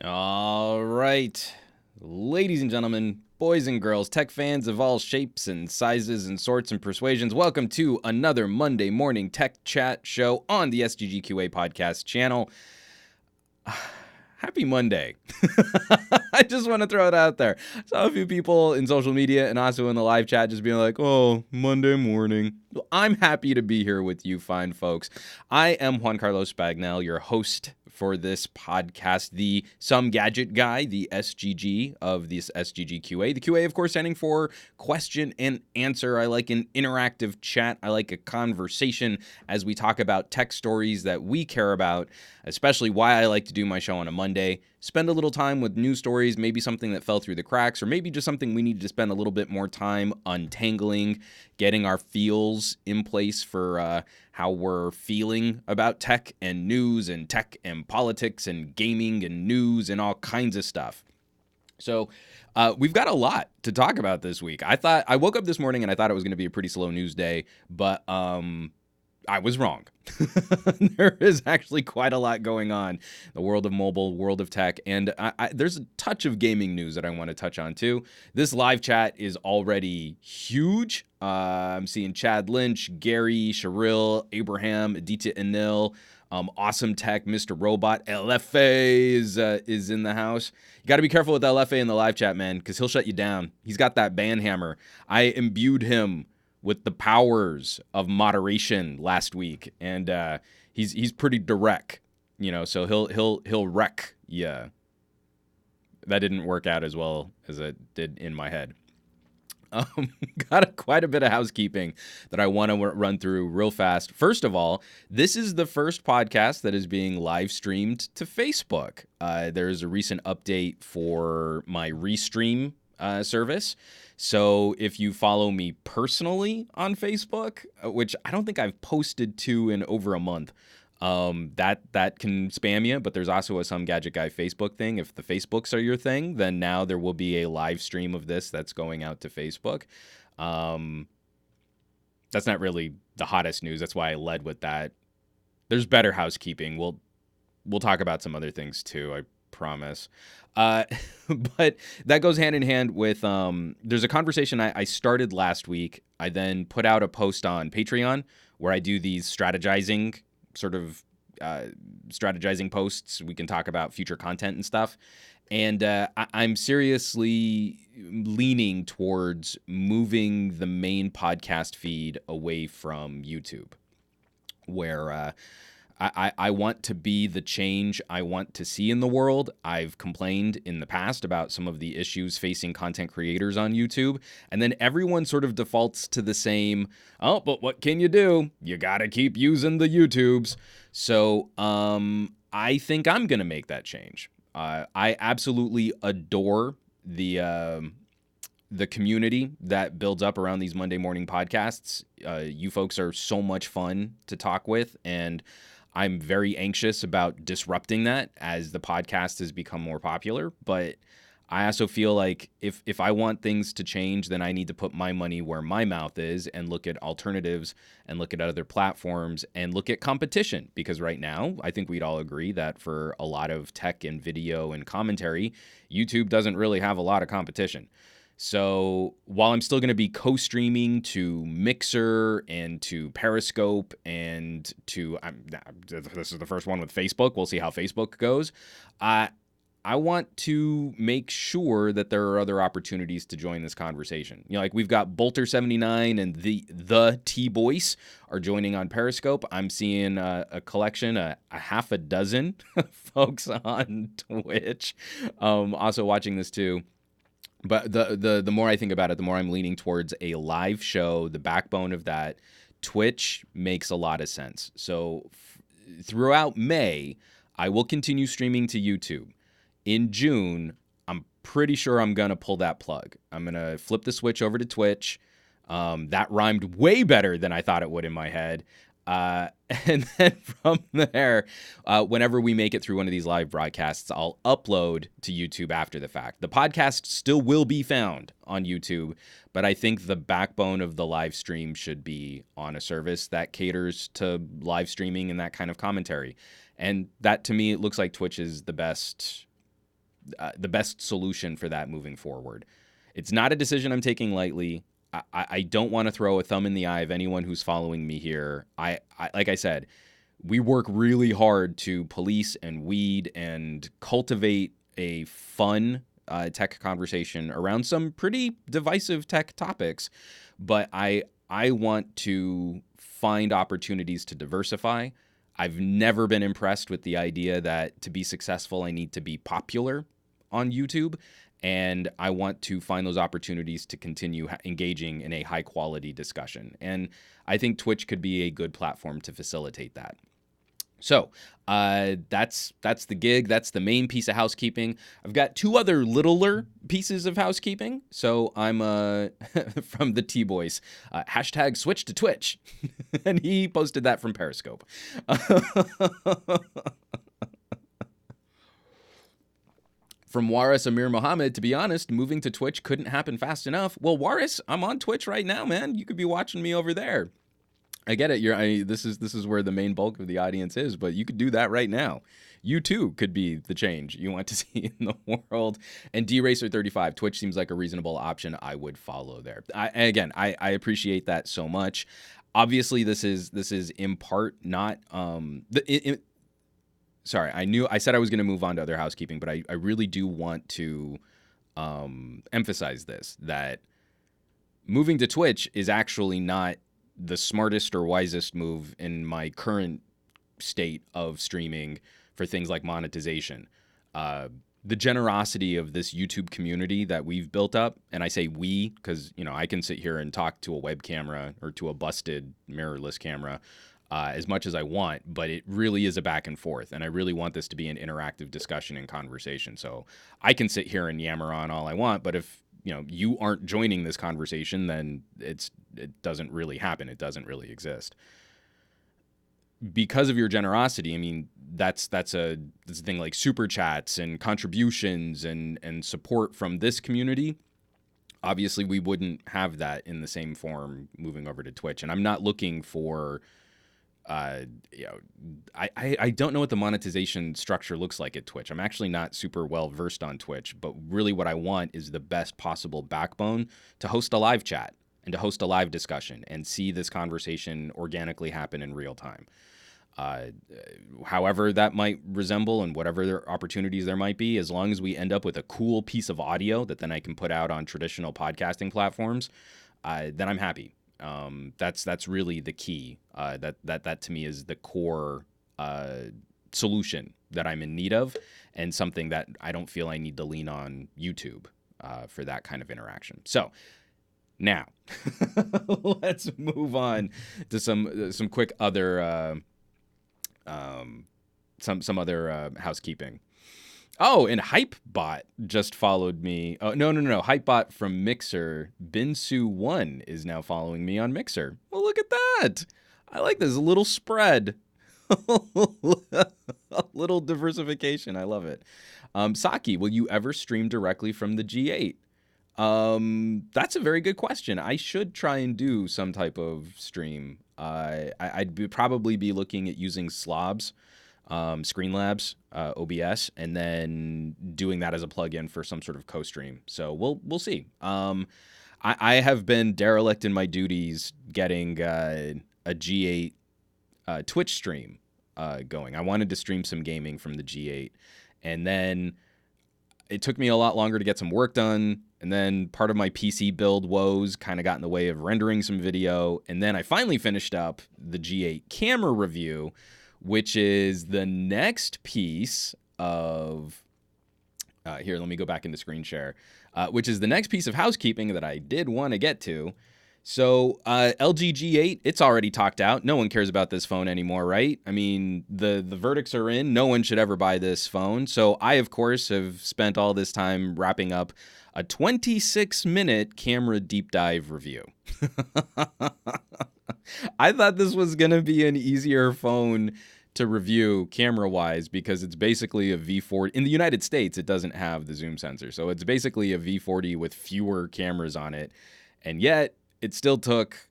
All right, ladies and gentlemen, boys and girls, tech fans of all shapes and sizes and sorts and persuasions, welcome to another Monday morning tech chat show on the SGGQA podcast channel. Happy Monday. I just want to throw it out there. I saw a few people in social media and also in the live chat just being like, oh, Monday morning. Well, I'm happy to be here with you fine folks. I am Juan Carlos Bagnell, your host for this podcast, the Some Gadget Guy, the SGG of this SGGQA. The QA, of course, standing for question and answer. I like an interactive chat. I like a conversation as we talk about tech stories that we care about, especially why I like to do my show on a Monday. Spend a little time with news stories, maybe something that fell through the cracks, or maybe just something we need to spend a little bit more time untangling, getting our feels in place for how we're feeling about tech and news and tech and politics and gaming and news and all kinds of stuff. So we've got a lot to talk about this week. I woke up this morning and I thought it was going to be a pretty slow news day, but I was wrong. There is actually quite a lot going on. The world of mobile, world of tech, and there's a touch of gaming news that I want to touch on too. This live chat is already huge. I'm seeing Chad Lynch, Gary, Sharil, Abraham, Aditya Anil, Awesome Tech, Mr. Robot, LFA is in the house. You got to be careful with LFA in the live chat, man, because he'll shut you down. He's got that ban hammer. I imbued him with the powers of moderation last week, and he's pretty direct, so he'll wreck. Yeah, that didn't work out as well as it did in my head. Got quite a bit of housekeeping that I want to run through real fast. First of all, this is the first podcast that is being live streamed to Facebook. There's a recent update for my Restream service. So if you follow me personally on Facebook, which I don't think I've posted to in over a month, that can spam you, but there's also a Some Gadget Guy Facebook thing. If the Facebooks are your thing, then now there will be a live stream of this that's going out to Facebook. That's not really the hottest news. That's why I led with that. There's better housekeeping. We'll talk about some other things too, I promise. But that goes hand in hand with there's a conversation I started last week. I then put out a post on Patreon where I do these strategizing posts. We can talk about future content and stuff. And I'm seriously leaning towards moving the main podcast feed away from YouTube, where I want to be the change I want to see in the world. I've complained in the past about some of the issues facing content creators on YouTube, and then everyone sort of defaults to the same, oh, but what can you do? You gotta keep using the YouTubes. So I think I'm gonna make that change. I absolutely adore the community that builds up around these Monday morning podcasts. You folks are so much fun to talk with, and I'm very anxious about disrupting that as the podcast has become more popular. But I also feel like if I want things to change, then I need to put my money where my mouth is and look at alternatives and look at other platforms and look at competition. Because right now, I think we'd all agree that for a lot of tech and video and commentary, YouTube doesn't really have a lot of competition. So while I'm still going to be co-streaming to Mixer and to Periscope and to this is the first one with Facebook. We'll see how Facebook goes. I want to make sure that there are other opportunities to join this conversation. Like we've got Bolter79 and the T-Boyce are joining on Periscope. I'm seeing a collection, a half a dozen folks on Twitch also watching this too. But the more I think about it, the more I'm leaning towards a live show. The backbone of that, Twitch, makes a lot of sense. So throughout May, I will continue streaming to YouTube. In June, I'm pretty sure I'm going to pull that plug. I'm going to flip the switch over to Twitch. That rhymed way better than I thought it would in my head. And then from there, whenever we make it through one of these live broadcasts, I'll upload to YouTube after the fact. The podcast still will be found on YouTube, but I think the backbone of the live stream should be on a service that caters to live streaming and that kind of commentary. And that, to me, it looks like Twitch is the best the best solution for that moving forward. It's not a decision I'm taking lightly. I don't want to throw a thumb in the eye of anyone who's following me here. I like I said, we work really hard to police and weed and cultivate a fun tech conversation around some pretty divisive tech topics. But I want to find opportunities to diversify. I've never been impressed with the idea that to be successful, I need to be popular on YouTube. And I want to find those opportunities to continue engaging in a high quality discussion. And I think Twitch could be a good platform to facilitate that. So that's the gig. That's the main piece of housekeeping. I've got two other littler pieces of housekeeping. So I'm from the T-Boys, hashtag switch to Twitch. And he posted that from Periscope. From Waris Amir Mohammed, to be honest, moving to Twitch couldn't happen fast enough. Well, Waris, I'm on Twitch right now, man. You could be watching me over there. I get it. This is where the main bulk of the audience is, but you could do that right now. You too could be the change you want to see in the world. And DRacer35, Twitch seems like a reasonable option. I would follow there. I appreciate that so much. Obviously, this is in part not sorry, I said I was going to move on to other housekeeping, but I really do want to emphasize this, that moving to Twitch is actually not the smartest or wisest move in my current state of streaming for things like monetization. The generosity of this YouTube community that we've built up, and I say we because, I can sit here and talk to a web camera or to a busted mirrorless camera as much as I want, but it really is a back and forth, and I really want this to be an interactive discussion and conversation. So I can sit here and yammer on all I want, but if you aren't joining this conversation, then it doesn't really happen. It doesn't really exist. Because of your generosity, I mean, that's a thing like super chats and contributions and support from this community. Obviously, we wouldn't have that in the same form moving over to Twitch. And I'm not looking for I don't know what the monetization structure looks like at Twitch. I'm actually not super well versed on Twitch, but really what I want is the best possible backbone to host a live chat and to host a live discussion and see this conversation organically happen in real time. However that might resemble and whatever opportunities there might be, as long as we end up with a cool piece of audio that then I can put out on traditional podcasting platforms, then I'm happy. That's really the key. That to me is the core solution that I'm in need of, and something that I don't feel I need to lean on YouTube for that kind of interaction. So now let's move on to some quick other some other housekeeping. Oh, and Hypebot just followed me. Oh, no. Hypebot from Mixer, Binsu1 is now following me on Mixer. Well, look at that. I like this. A little spread. A little diversification. I love it. Saki, will you ever stream directly from the G8? That's a very good question. I should try and do some type of stream. I'd probably be looking at using Slobs. Screenlabs, OBS, and then doing that as a plugin for some sort of co-stream. So we'll see. I have been derelict in my duties getting a G8 Twitch stream going. I wanted to stream some gaming from the G8, and then it took me a lot longer to get some work done. And then part of my PC build woes kind of got in the way of rendering some video. And then I finally finished up the G8 camera review, which is the next piece of here, let me go back into screen share, which is the next piece of housekeeping that I did want to get to. So LG G8, it's already talked out. No one cares about this phone anymore, right? I mean, the verdicts are in. No one should ever buy this phone. So I, of course, have spent all this time wrapping up a 26-minute camera deep dive review. I thought this was going to be an easier phone to review camera-wise because it's basically a V40. In the United States, it doesn't have the zoom sensor. So it's basically a V40 with fewer cameras on it. And yet, it still took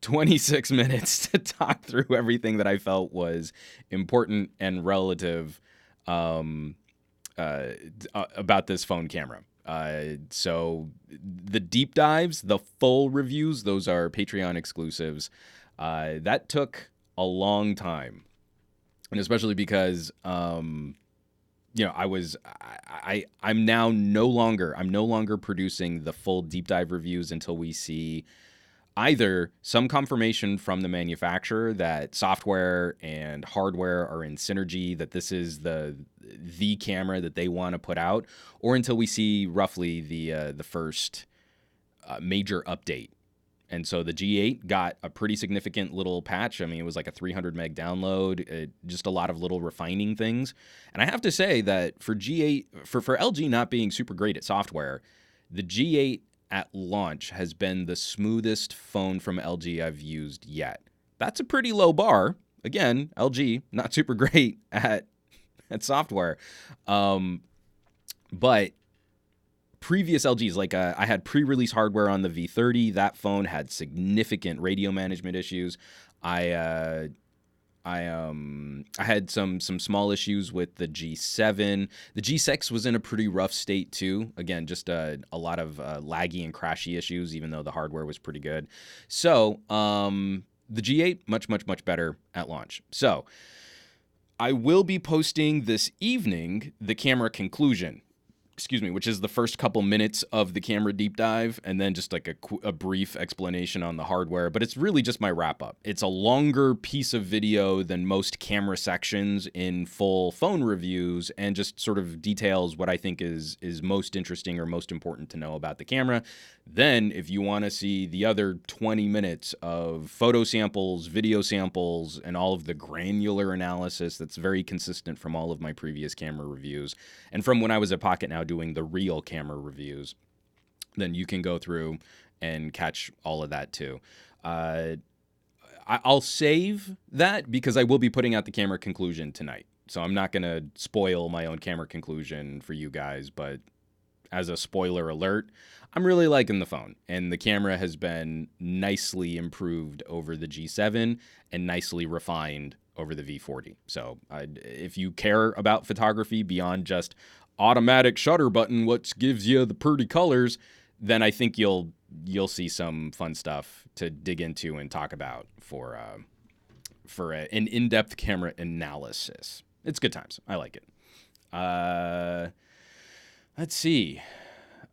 26 minutes to talk through everything that I felt was important and relative about this phone camera. So the deep dives, the full reviews, those are Patreon exclusives. That took a long time, and especially because I'm no longer producing the full deep dive reviews until we see either some confirmation from the manufacturer that software and hardware are in synergy, that this is the camera that they want to put out, or until we see roughly the first major update. And so the G8 got a pretty significant little patch. I mean, it was like a 300 meg download, just a lot of little refining things. And I have to say that for G8, for LG not being super great at software, the G8 at launch has been the smoothest phone from LG I've used yet. That's a pretty low bar. Again, LG, not super great at software. But previous LGs, like I had pre-release hardware on the V30. That phone had significant radio management issues. I had some small issues with the G7. The G6 was in a pretty rough state too. Again, just a lot of laggy and crashy issues, even though the hardware was pretty good. So the G8, much better at launch. So I will be posting this evening the camera conclusion, which is the first couple minutes of the camera deep dive, and then just like a brief explanation on the hardware. But it's really just my wrap up. It's a longer piece of video than most camera sections in full phone reviews, and just sort of details what I think is most interesting or most important to know about the camera. Then if you want to see the other 20 minutes of photo samples, video samples, and all of the granular analysis that's very consistent from all of my previous camera reviews, and from when I was at Pocket Now doing the real camera reviews, then you can go through and catch all of that too. I'll save that because I will be putting out the camera conclusion tonight. So I'm not going to spoil my own camera conclusion for you guys, but as a spoiler alert, I'm really liking the phone, and the camera has been nicely improved over the G7 and nicely refined over the V40. So if you care about photography beyond just automatic shutter button, which gives you the pretty colors, then I think you'll see some fun stuff to dig into and talk about for an in-depth camera analysis. It's good times. I like it. Let's see.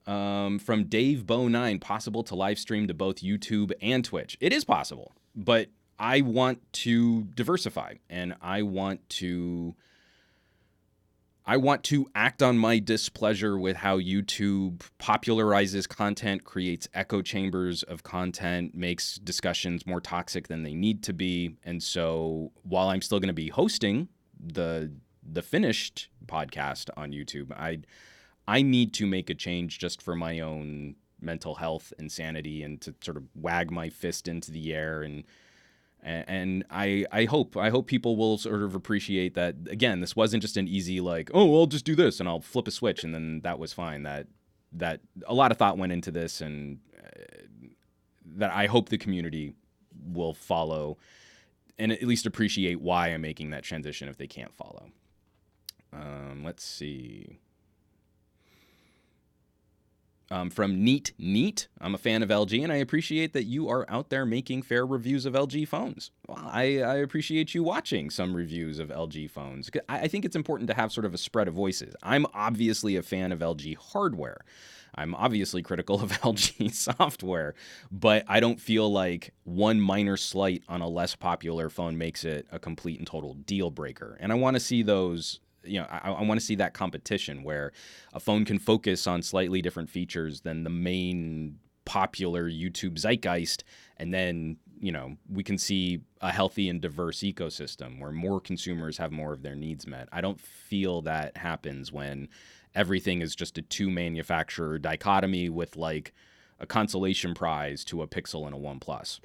From Dave Bow 9, possible to live stream to both YouTube and Twitch. It is possible, but I want to diversify, and I want to act on my displeasure with how YouTube popularizes content, creates echo chambers of content, makes discussions more toxic than they need to be. And so while I'm still going to be hosting the finished podcast on YouTube, I need to make a change just for my own mental health and sanity, and to sort of wag my fist into the air. And I hope people will sort of appreciate that. Again, this wasn't just an easy like, oh, I'll just do this and I'll flip a switch and then that was fine. That a lot of thought went into this, and that I hope the community will follow and at least appreciate why I'm making that transition if they can't follow. Let's see. From Neat, I'm a fan of LG, and I appreciate that you are out there making fair reviews of LG phones. Well, I appreciate you watching some reviews of LG phones. I think it's important to have sort of a spread of voices. I'm obviously a fan of LG hardware. I'm obviously critical of LG software, but I don't feel like one minor slight on a less popular phone makes it a complete and total deal breaker. And I want to see those. I want to see that competition where a phone can focus on slightly different features than the main popular YouTube zeitgeist, and then, we can see a healthy and diverse ecosystem where more consumers have more of their needs met. I don't feel that happens when everything is just a two-manufacturer dichotomy with like a consolation prize to a Pixel and a OnePlus.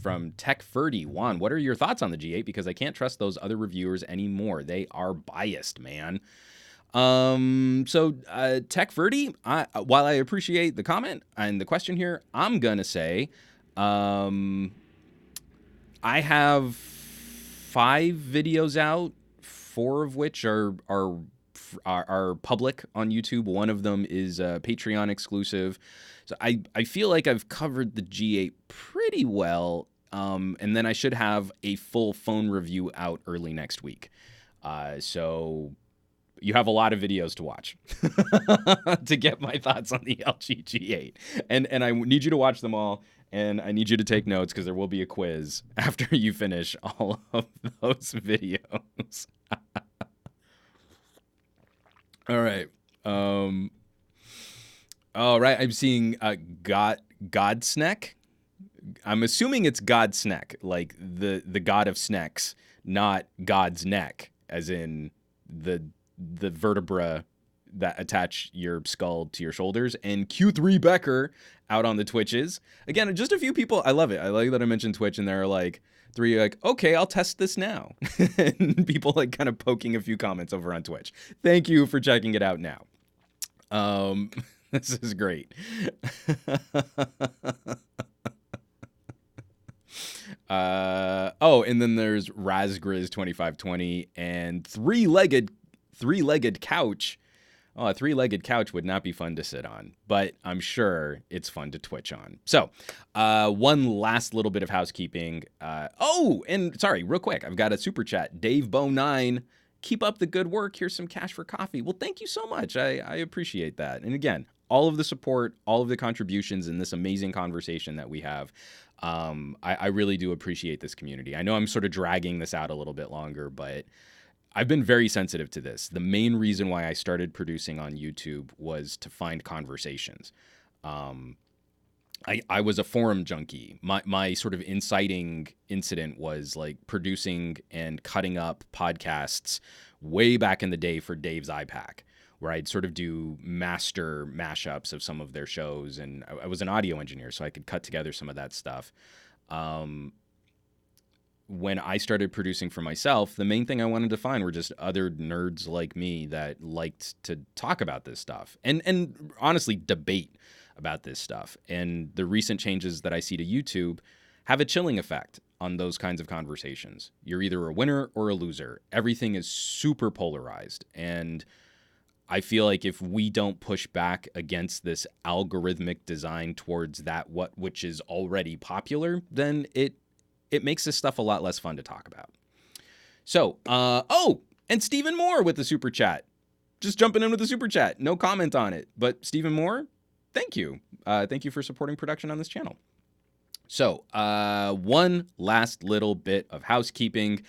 From Tech30, Juan, what are your thoughts on the G8? Because I can't trust those other reviewers anymore. They are biased, man. So Tech30, while I appreciate the comment and the question here, I'm going to say I have 5 videos out 4 of which are public on YouTube. One of them is Patreon exclusive. So I feel like I've covered the G8 pretty well. And then I should have a full phone review out early next week. So you have a lot of videos to watch to get my thoughts on the LG G8. And I need you to watch them all. And I need you to take notes because there will be a quiz after you finish all of those videos. All right. All right. I'm seeing Godsneck. I'm assuming it's Godsneck, like the god of snacks, not God's neck, as in the vertebra that attach your skull to your shoulders. And Q3 Becker out on the Twitches. Again, just a few people. I love it. I like that I mentioned Twitch and there are like 3 like, okay, I'll test this now. And people like kind of poking a few comments over on Twitch. Thank you for checking it out now. This is great. And then there's Razgriz 2520 and three-legged couch. Oh, a 3-legged couch would not be fun to sit on, but I'm sure it's fun to Twitch on. So, one last little bit of housekeeping. And sorry, real quick, I've got a super chat. Dave Bow 9, keep up the good work. Here's some cash for coffee. Well, thank you so much. I appreciate that. And again, all of the support, all of the contributions in this amazing conversation that we have. I really do appreciate this community. I know I'm sort of dragging this out a little bit longer, but I've been very sensitive to this. The main reason why I started producing on YouTube was to find conversations. I was a forum junkie. My sort of inciting incident was like producing and cutting up podcasts way back in the day for Dave's iPack, where I'd sort of do master mashups of some of their shows. And I was an audio engineer, so I could cut together some of that stuff. When I started producing for myself, the main thing I wanted to find were just other nerds like me that liked to talk about this stuff and honestly debate about this stuff. And the recent changes that I see to YouTube have a chilling effect on those kinds of conversations. You're either a winner or a loser. Everything is super polarized. And I feel like if we don't push back against this algorithmic design towards that which is already popular, then it makes this stuff a lot less fun to talk about. So, and Stephen Moore with the super chat. Just jumping in with the super chat. No comment on it. But Stephen Moore, thank you. Thank you for supporting production on this channel. So, one last little bit of housekeeping.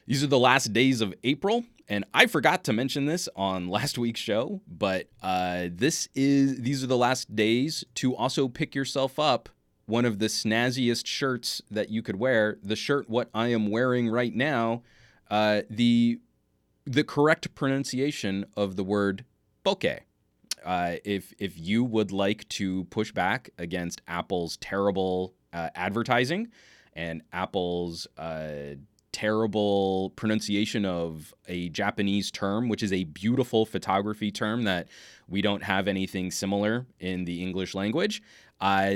These are the last days of April. And I forgot to mention this on last week's show. But these are the last days to also pick yourself up one of the snazziest shirts that you could wear, the shirt what I am wearing right now, the correct pronunciation of the word bokeh. If you would like to push back against Apple's terrible advertising and Apple's terrible pronunciation of a Japanese term, which is a beautiful photography term that we don't have anything similar in the English language,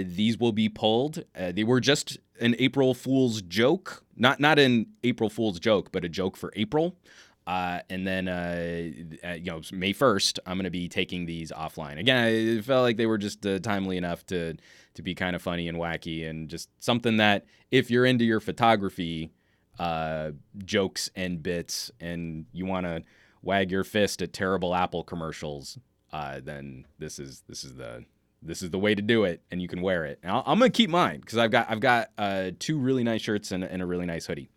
these will be pulled. They were just an April Fool's joke, not an April Fool's joke, but a joke for April. And then, May 1st, I'm going to be taking these offline. Again, I felt like they were just timely enough to be kind of funny and wacky and just something that if you're into your photography jokes and bits and you want to wag your fist at terrible Apple commercials, then this is the way to do it, and you can wear it. And I'm gonna keep mine because I've got 2 really nice shirts and a really nice hoodie.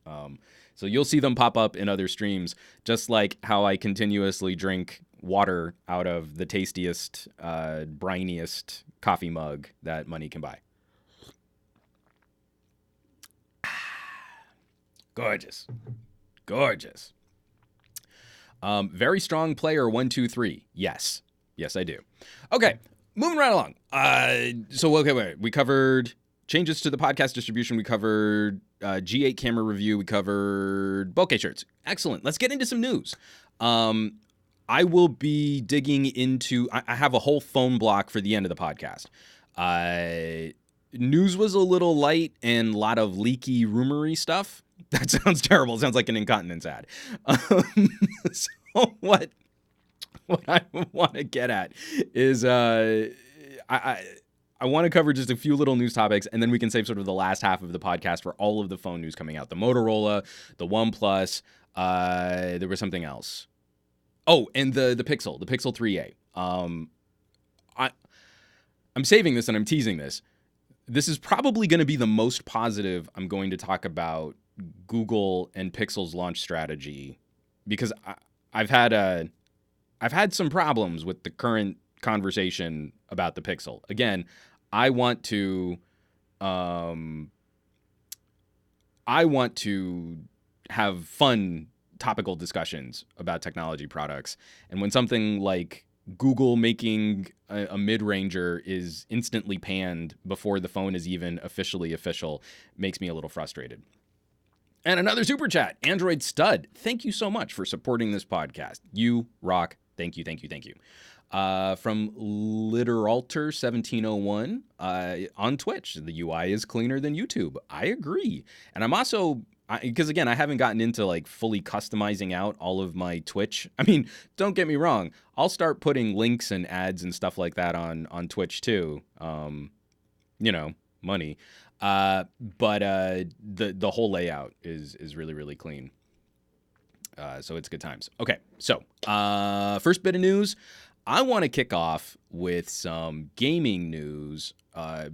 So you'll see them pop up in other streams, just like how I continuously drink water out of the tastiest, briniest coffee mug that money can buy. Gorgeous. Very strong player 123. Yes, I do. Okay. Moving right along. Wait. We covered changes to the podcast distribution. We covered G8 camera review. We covered bokeh shirts. Excellent. Let's get into some news. I will be digging into... I have a whole phone block for the end of the podcast. News was a little light and a lot of leaky, rumory stuff. That sounds terrible. It sounds like an incontinence ad. So what I want to get at is I want to cover just a few little news topics, and then we can save sort of the last half of the podcast for all of the phone news coming out. The Motorola, the OnePlus, there was something else. Oh, and the Pixel 3a. I'm saving this and I'm teasing this. This is probably going to be the most positive I'm going to talk about Google and Pixel's launch strategy, because I've had some problems with the current conversation about the Pixel. Again, I want to have fun topical discussions about technology products, and when something like Google making a mid-ranger is instantly panned before the phone is even officially official, makes me a little frustrated. And another super chat, Android Stud. Thank you so much for supporting this podcast. You rock. Thank you. From Literalter1701 on Twitch. The UI is cleaner than YouTube. I agree. And I'm also, because again, I haven't gotten into like fully customizing out all of my Twitch. I mean, don't get me wrong. I'll start putting links and ads and stuff like that on Twitch too. Money. But the whole layout is really, really clean. So it's good times. Okay, so first bit of news. I want to kick off with some gaming news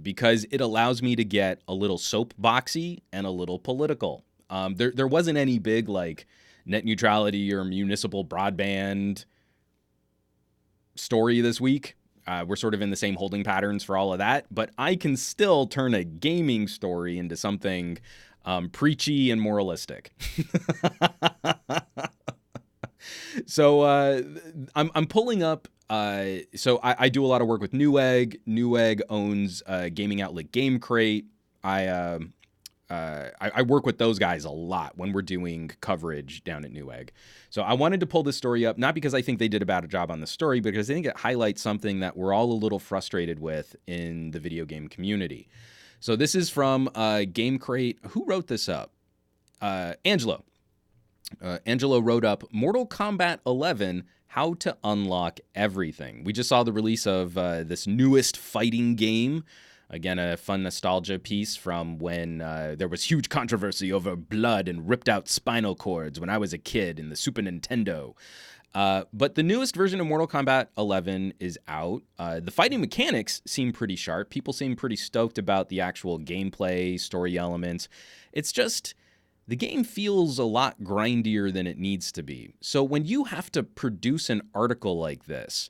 because it allows me to get a little soapboxy and a little political. There wasn't any big like net neutrality or municipal broadband story this week. We're sort of in the same holding patterns for all of that, but I can still turn a gaming story into something preachy and moralistic. So I'm pulling up. So I do a lot of work with Newegg. Newegg owns gaming outlet Game Crate. I work with those guys a lot when we're doing coverage down at Newegg. So I wanted to pull this story up, not because I think they did a bad job on the story, but because I think it highlights something that we're all a little frustrated with in the video game community. So this is from Game Crate. Who wrote this up? Angelo. Angelo wrote up Mortal Kombat 11, how to unlock everything. We just saw the release of this newest fighting game. Again, a fun nostalgia piece from when there was huge controversy over blood and ripped out spinal cords when I was a kid in the Super Nintendo. But the newest version of Mortal Kombat 11 is out. The fighting mechanics seem pretty sharp. People seem pretty stoked about the actual gameplay, story elements. It's just the game feels a lot grindier than it needs to be. So when you have to produce an article like this,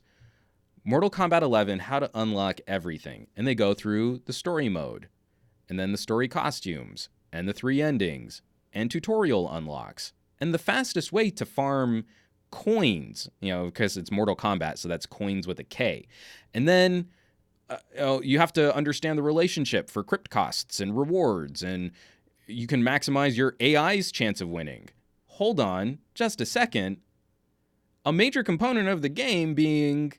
Mortal Kombat 11, how to unlock everything, and they go through the story mode, and then the story costumes, and the 3 endings, and tutorial unlocks, and the fastest way to farm coins, because it's Mortal Kombat, so that's coins with a K. And then you have to understand the relationship for crypt costs and rewards, and you can maximize your AI's chance of winning. Hold on just a second. A major component of the game being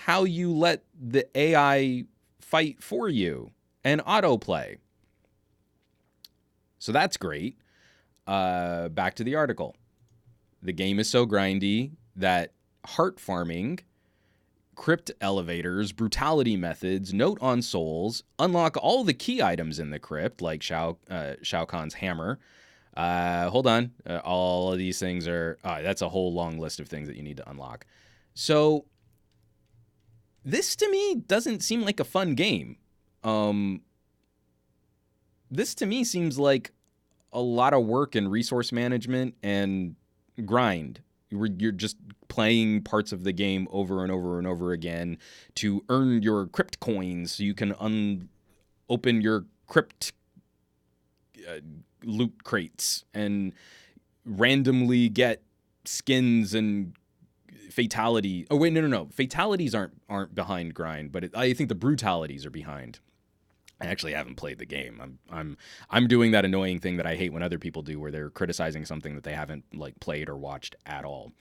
how you let the AI fight for you and autoplay. So that's great. Back to the article. The game is so grindy that heart farming, crypt elevators, brutality methods, note on souls, unlock all the key items in the crypt, like Shao Kahn's hammer. Hold on. All of these things are... that's a whole long list of things that you need to unlock. So this, to me, doesn't seem like a fun game. This, to me, seems like a lot of work and resource management and grind. You're just playing parts of the game over and over and over again to earn your crypt coins so you can open your crypt loot crates and randomly get skins and fatality. Oh wait, no. Fatalities aren't behind grind, but I think the brutalities are behind. I actually haven't played the game. I'm doing that annoying thing that I hate when other people do, where they're criticizing something that they haven't like played or watched at all.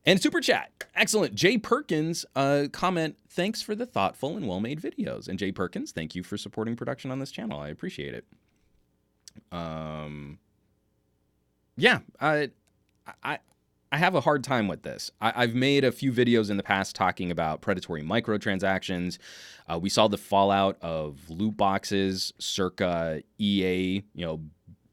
And super chat, excellent. Jay Perkins comment, thanks for the thoughtful and well-made videos. And Jay Perkins, thank you for supporting production on this channel. I appreciate it. Yeah, I I have a hard time with this. I've made a few videos in the past talking about predatory microtransactions. We saw the fallout of loot boxes circa EA,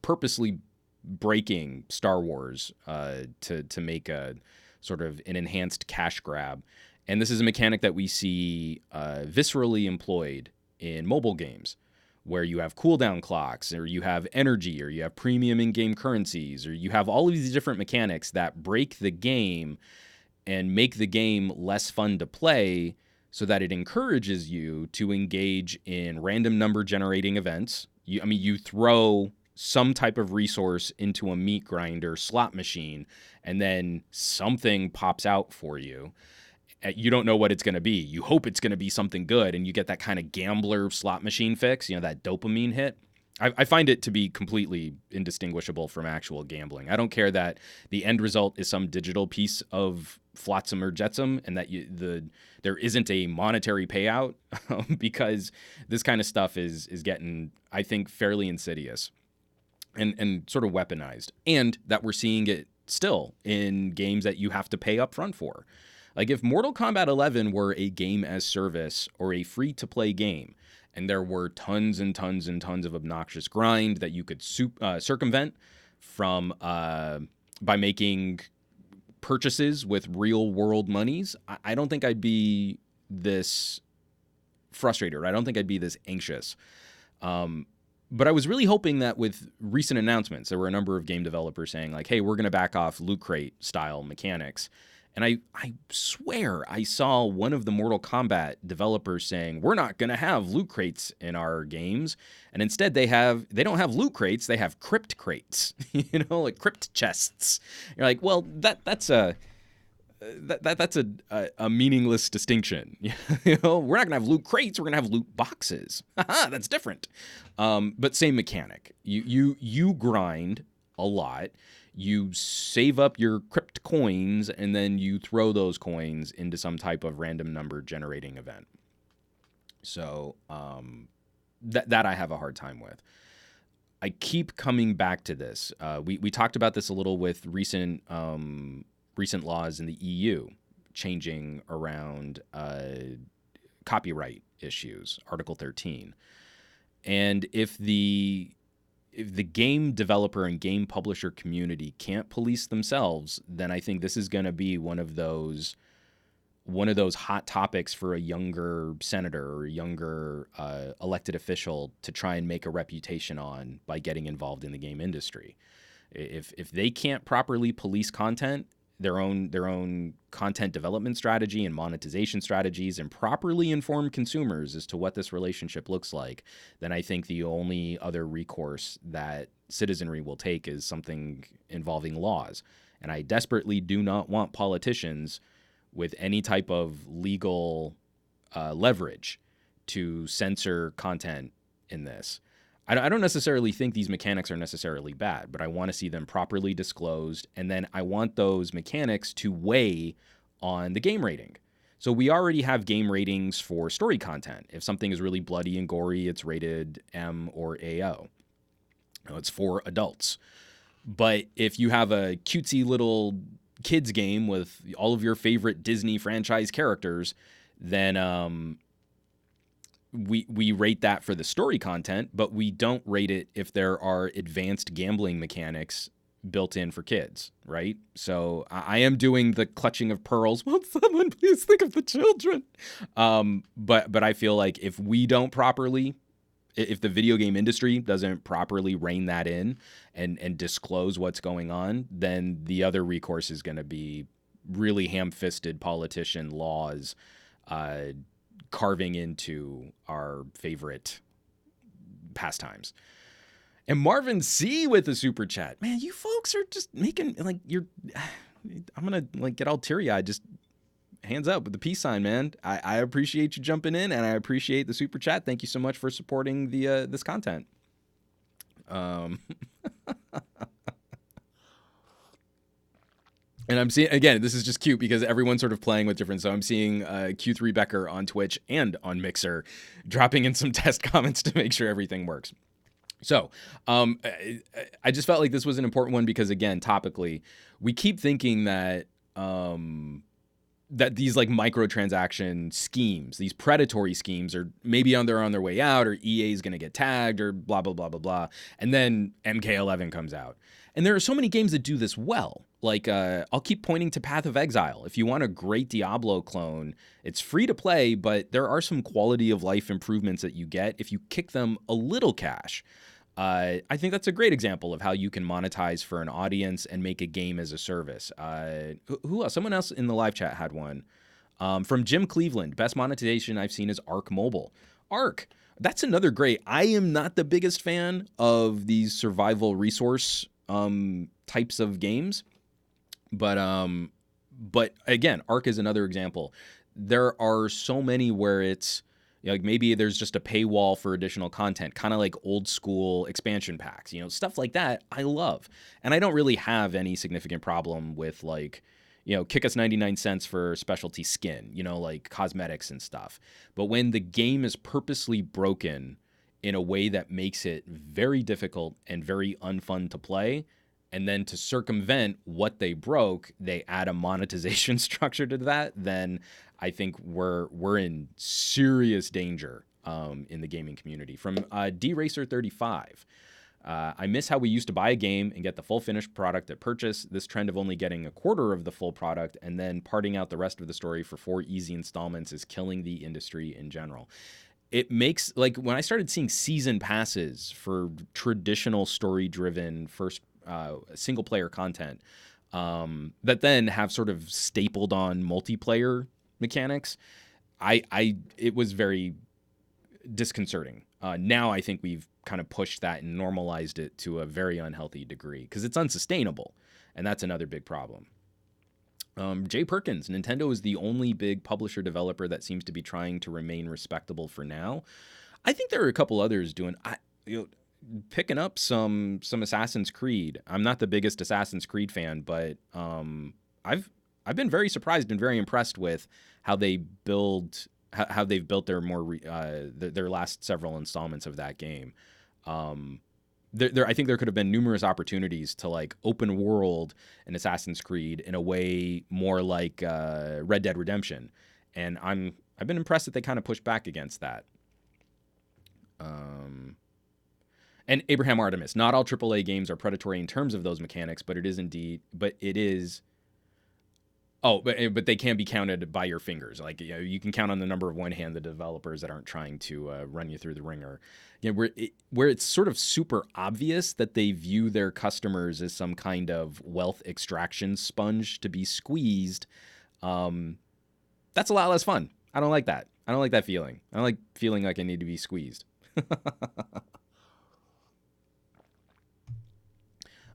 purposely breaking Star Wars to make a sort of an enhanced cash grab. And this is a mechanic that we see viscerally employed in mobile games, where you have cooldown clocks, or you have energy, or you have premium in-game currencies, or you have all of these different mechanics that break the game and make the game less fun to play, so that it encourages you to engage in random number generating events. You throw some type of resource into a meat grinder slot machine, and then something pops out for you. You don't know what it's going to be. You hope it's going to be something good, and you get that kind of gambler slot machine fix, that dopamine hit. I find it to be completely indistinguishable from actual gambling. I don't care that the end result is some digital piece of flotsam or jetsam, and that there isn't a monetary payout, because this kind of stuff is getting, I think, fairly insidious and sort of weaponized, and that we're seeing it still in games that you have to pay up front for. Like, if Mortal Kombat 11 were a game as service or a free-to-play game, and there were tons and tons and tons of obnoxious grind that you could circumvent from by making purchases with real-world monies, I don't think I'd be this frustrated, or I don't think I'd be this anxious. But I was really hoping that with recent announcements, there were a number of game developers saying, like, hey, we're going to back off Loot Crate-style mechanics. And I swear I saw one of the Mortal Kombat developers saying, we're not going to have loot crates in our games. And instead they don't have loot crates, they have crypt crates, like crypt chests. You're like, well, that's a meaningless distinction. We're not going to have loot crates, we're going to have loot boxes. That's different. But same mechanic. You grind a lot. You save up your crypt coins, and then you throw those coins into some type of random number generating event. So that I have a hard time with. I keep coming back to this. We talked about this a little with recent laws in the EU changing around copyright issues, Article 13. And if the game developer and game publisher community can't police themselves, then I think this is going to be one of those hot topics for a younger senator or a younger elected official to try and make a reputation on by getting involved in the game industry. If they can't properly police content, their own content development strategy and monetization strategies, and properly inform consumers as to what this relationship looks like, then I think the only other recourse that citizenry will take is something involving laws. And I desperately do not want politicians with any type of legal leverage to censor content in this. I don't necessarily think these mechanics are necessarily bad, but I want to see them properly disclosed, and then I want those mechanics to weigh on the game rating. So we already have game ratings for story content. If something is really bloody and gory, it's rated M or AO. It's for adults. But if you have a cutesy little kids game with all of your favorite Disney franchise characters, then we rate that for the story content, but we don't rate it if there are advanced gambling mechanics built in for kids, right? So I am doing the clutching of pearls. Won't someone please think of the children? But I feel like if we don't properly, if the video game industry doesn't properly rein that in and disclose what's going on, then the other recourse is going to be really ham-fisted politician laws carving into our favorite pastimes. And Marvin C with the super chat. Man, you folks are just making I'm gonna get all teary-eyed. Just hands up with the peace sign, man. I appreciate you jumping in, and I appreciate the super chat. Thank you so much for supporting the this content. And I'm seeing, again, this is just cute because everyone's sort of playing with different. So I'm seeing Q3 Becker on Twitch and on Mixer dropping in some test comments to make sure everything works. So I just felt like this was an important one because, again, topically, we keep thinking that that these like microtransaction schemes, these predatory schemes, are maybe they're on their way out, or EA is going to get tagged, or blah blah blah blah blah. And then MK11 comes out, and there are so many games that do this well. Like I'll keep pointing to Path of Exile. If you want a great Diablo clone, it's free to play, but there are some quality of life improvements that you get if you kick them a little cash. I think that's a great example of how you can monetize for an audience and make a game as a service. Who else? Someone else in the live chat had one. From Jim Cleveland. Best monetization I've seen is Arc Mobile. Arc. That's another great. I am not the biggest fan of these survival resource types of games. But again, Arc is another example. There are so many where it's, like maybe there's just a paywall for additional content, kind of like old school expansion packs, stuff like that. I love, and I don't really have any significant problem with like, kick us 99 cents for specialty skin, like cosmetics and stuff. But when the game is purposely broken in a way that makes it very difficult and very unfun to play, and then to circumvent what they broke, they add a monetization structure to that, then I think we're in serious danger in the gaming community. From DRacer35, I miss how we used to buy a game and get the full finished product at purchase. This trend of only getting a quarter of the full product and then parting out the rest of the story for 4 easy installments is killing the industry in general. It makes, like, when I started seeing season passes for traditional story-driven first single player content that then have sort of stapled on multiplayer mechanics, it was very disconcerting. Now I think we've kind of pushed that and normalized it to a very unhealthy degree because it's unsustainable, and that's another big problem. Jay Perkins, Nintendo is the only big publisher developer that seems to be trying to remain respectable for now. I think there are a couple others doing picking up some Assassin's Creed. I'm not the biggest Assassin's Creed fan, but I've been very surprised and very impressed with how they've built their their last several installments of that game. I think there could have been numerous opportunities to like open world an Assassin's Creed in a way more like Red Dead Redemption, and I've been impressed that they kind of pushed back against that. And Abraham Artemis, not all AAA games are predatory in terms of those mechanics, but it is. Oh, but they can be counted by your fingers. Like, you can count on the number of one-handed developers that aren't trying to run you through the ringer. Where it's sort of super obvious that they view their customers as some kind of wealth extraction sponge to be squeezed. That's a lot less fun. I don't like that. I don't like that feeling. I don't like feeling like I need to be squeezed.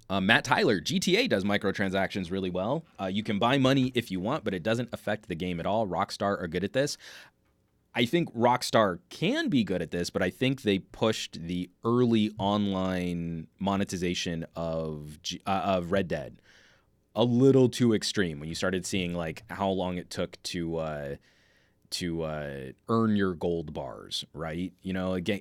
Matt Tyler, GTA does microtransactions really well. You can buy money if you want, but it doesn't affect the game at all. Rockstar are good at this. I think Rockstar can be good at this, but I think they pushed the early online monetization of Red Dead a little too extreme when you started seeing like how long it took to earn your gold bars, right?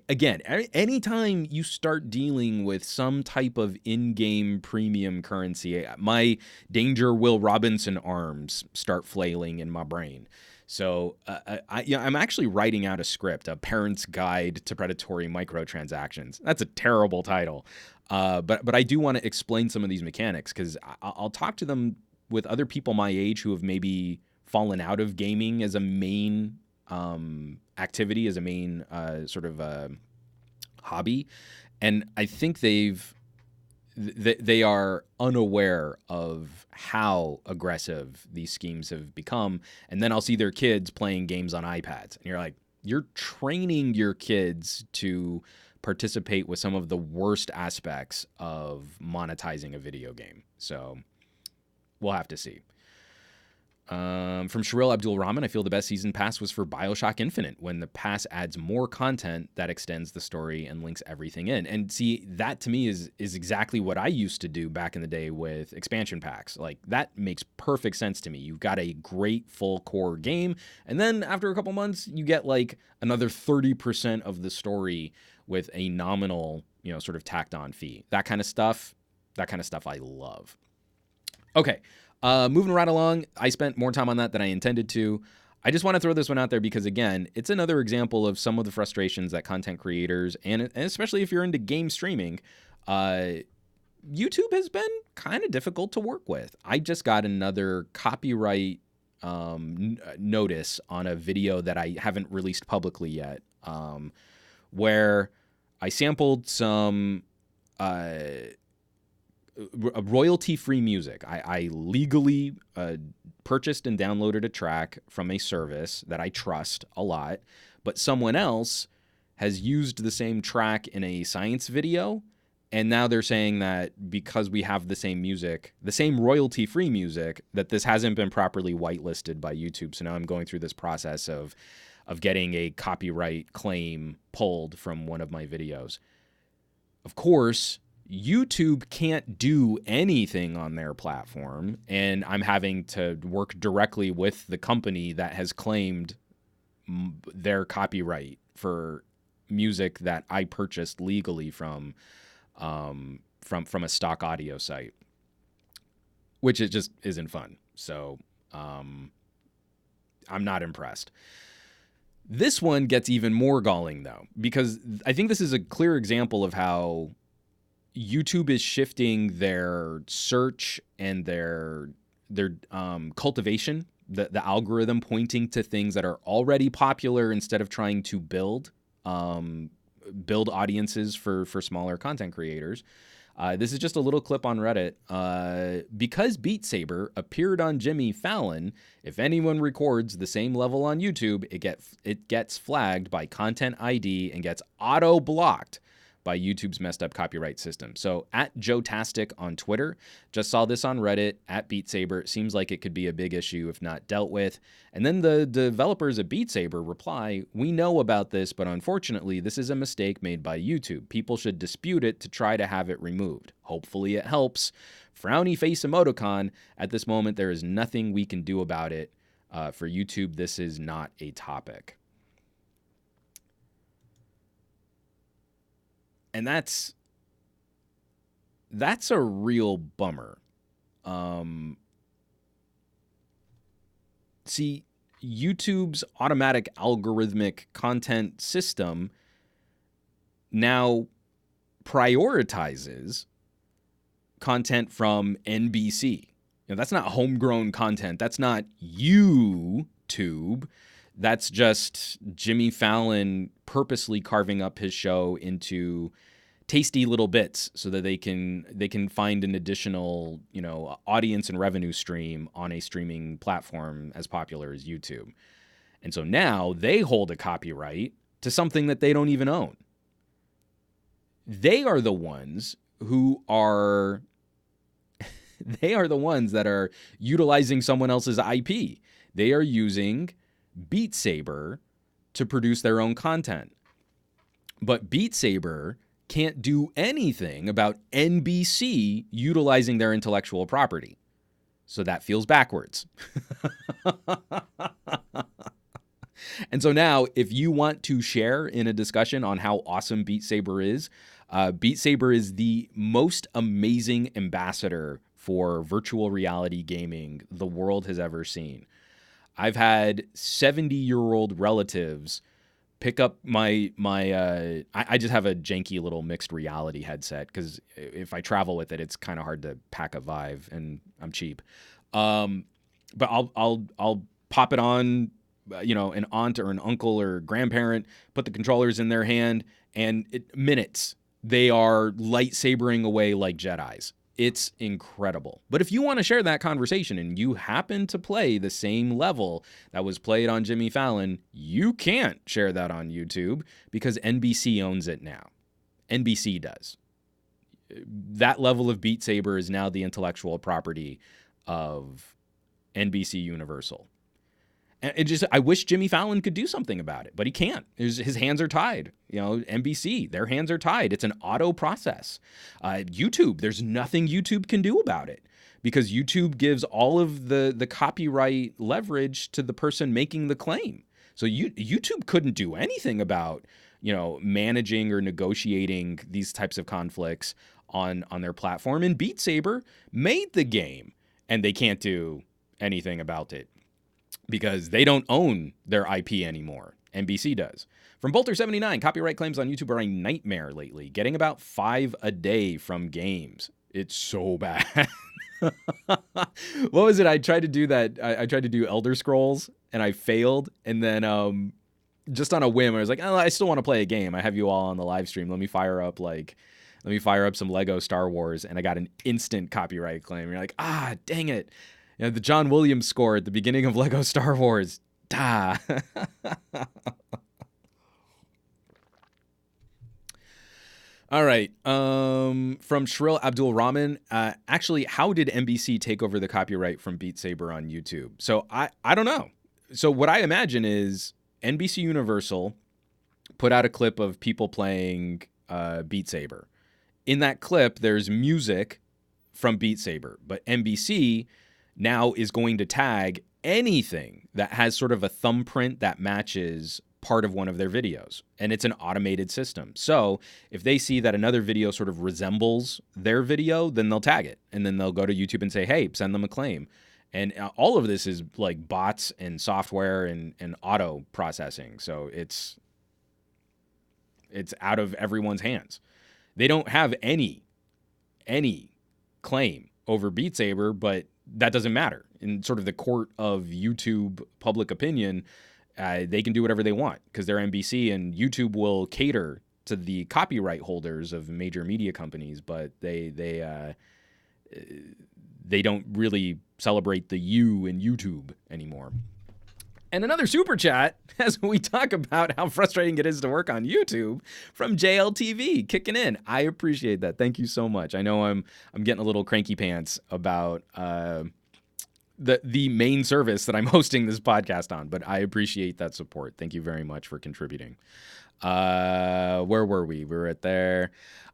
Again, anytime you start dealing with some type of in-game premium currency, my Danger Will Robinson arms start flailing in my brain. So I'm actually writing out a script, A Parent's Guide to Predatory Microtransactions. That's a terrible title. But I do want to explain some of these mechanics because I'll talk to them with other people my age who have maybe fallen out of gaming as a main activity, as a main sort of hobby, and I think they are unaware of how aggressive these schemes have become. And then I'll see their kids playing games on iPads, and you're like, you're training your kids to participate with some of the worst aspects of monetizing a video game. So we'll have to see. From Sharil Abdul Rahman, I feel the best season pass was for BioShock Infinite, when the pass adds more content that extends the story and links everything in. And see, that to me is exactly what I used to do back in the day with expansion packs. Like, that makes perfect sense to me. You've got a great full core game, and then after a couple months, you get like another 30% of the story with a nominal sort of tacked on fee. That kind of stuff I love. Okay, moving right along. I spent more time on that than I intended to. I just want to throw this one out there because, again, it's another example of some of the frustrations that content creators, and especially if you're into game streaming, YouTube has been kind of difficult to work with. I just got another copyright notice on a video that I haven't released publicly yet, where I sampled some royalty-free music. I legally purchased and downloaded a track from a service that I trust a lot, but someone else has used the same track in a science video, and now they're saying that because we have the same music, the same royalty-free music, that this hasn't been properly whitelisted by YouTube. So now I'm going through this process of getting a copyright claim pulled from one of my videos. Of course, YouTube can't do anything on their platform, and I'm having to work directly with the company that has claimed their copyright for music that I purchased legally from a stock audio site, which it just isn't fun. So I'm not impressed. This one gets even more galling, though, because I think this is a clear example of how YouTube is shifting their search and their cultivation, the algorithm pointing to things that are already popular instead of trying to build audiences for smaller content creators. This is just a little clip on Reddit. Because Beat Sabre appeared on Jimmy Fallon, if anyone records the same level on YouTube, it gets flagged by Content ID and gets auto-blocked by YouTube's messed up copyright system. So at Joetastic on Twitter, just saw this on Reddit, at Beat Saber. It seems like it could be a big issue if not dealt with. And then the developers at Beat Saber reply, "We know about this, but unfortunately, this is a mistake made by YouTube. People should dispute it to try to have it removed. Hopefully it helps. Frowny face emoticon. At this moment, there is nothing we can do about it. For YouTube, this is not a topic." And that's a real bummer. See, YouTube's automatic algorithmic content system now prioritizes content from NBC. That's not homegrown content. That's not YouTube. That's just Jimmy Fallon purposely carving up his show into tasty little bits so that they can find an additional, audience and revenue stream on a streaming platform as popular as YouTube. And so now they hold a copyright to something that they don't even own. They are the ones who are that are utilizing someone else's IP. They are using Beat Saber to produce their own content. But Beat Saber can't do anything about NBC utilizing their intellectual property. So that feels backwards. And so now, if you want to share in a discussion on how awesome Beat Saber is the most amazing ambassador for virtual reality gaming the world has ever seen. I've had 70-year-old relatives pick up I just have a janky little mixed reality headset because if I travel with it, it's kind of hard to pack a Vive, and I'm cheap. But I'll pop it on, an aunt or an uncle or grandparent, put the controllers in their hand, and minutes they are lightsabering away like Jedis. It's incredible. But if you want to share that conversation and you happen to play the same level that was played on Jimmy Fallon, you can't share that on YouTube because NBC owns it now. NBC does. That level of Beat Saber is now the intellectual property of NBC Universal. And I wish Jimmy Fallon could do something about it, but he can't. His hands are tied. NBC, their hands are tied. It's an auto process. YouTube, there's nothing YouTube can do about it because YouTube gives all of the copyright leverage to the person making the claim. So YouTube couldn't do anything about managing or negotiating these types of conflicts on their platform. And Beat Saber made the game, and they can't do anything about it because they don't own their IP anymore. NBC does. From Bolter79, copyright claims on YouTube are a nightmare lately. Getting about 5 a day from games. It's so bad. What was it? I tried to do that. I tried to do Elder Scrolls and I failed. And then just on a whim, I was like, oh, I still want to play a game. I have you all on the live stream. Let me fire up some Lego Star Wars. And I got an instant copyright claim. You're like, dang it. The John Williams score at the beginning of Lego Star Wars. Da. All right. From Shrill Abdul Rahman. Actually, how did NBC take over the copyright from Beat Saber on YouTube? So I don't know. So what I imagine is NBC Universal put out a clip of people playing Beat Saber. In that clip, there's music from Beat Saber, but NBC now is going to tag anything that has sort of a thumbprint that matches part of one of their videos. And it's an automated system. So if they see that another video sort of resembles their video, then they'll tag it. And then they'll go to YouTube and say, hey, send them a claim. And all of this is like bots and software and auto processing. So it's out of everyone's hands. They don't have any claim over Beat Saber, but that doesn't matter. In sort of the court of YouTube public opinion, they can do whatever they want because they're NBC, and YouTube will cater to the copyright holders of major media companies, but they don't really celebrate the U in YouTube anymore. And another super chat as we talk about how frustrating it is to work on YouTube from JLTV kicking in. I appreciate that. Thank you so much. I know I'm getting a little cranky pants about the main service that I'm hosting this podcast on, but I appreciate that support. Thank you very much for contributing. Where were we? We were at there.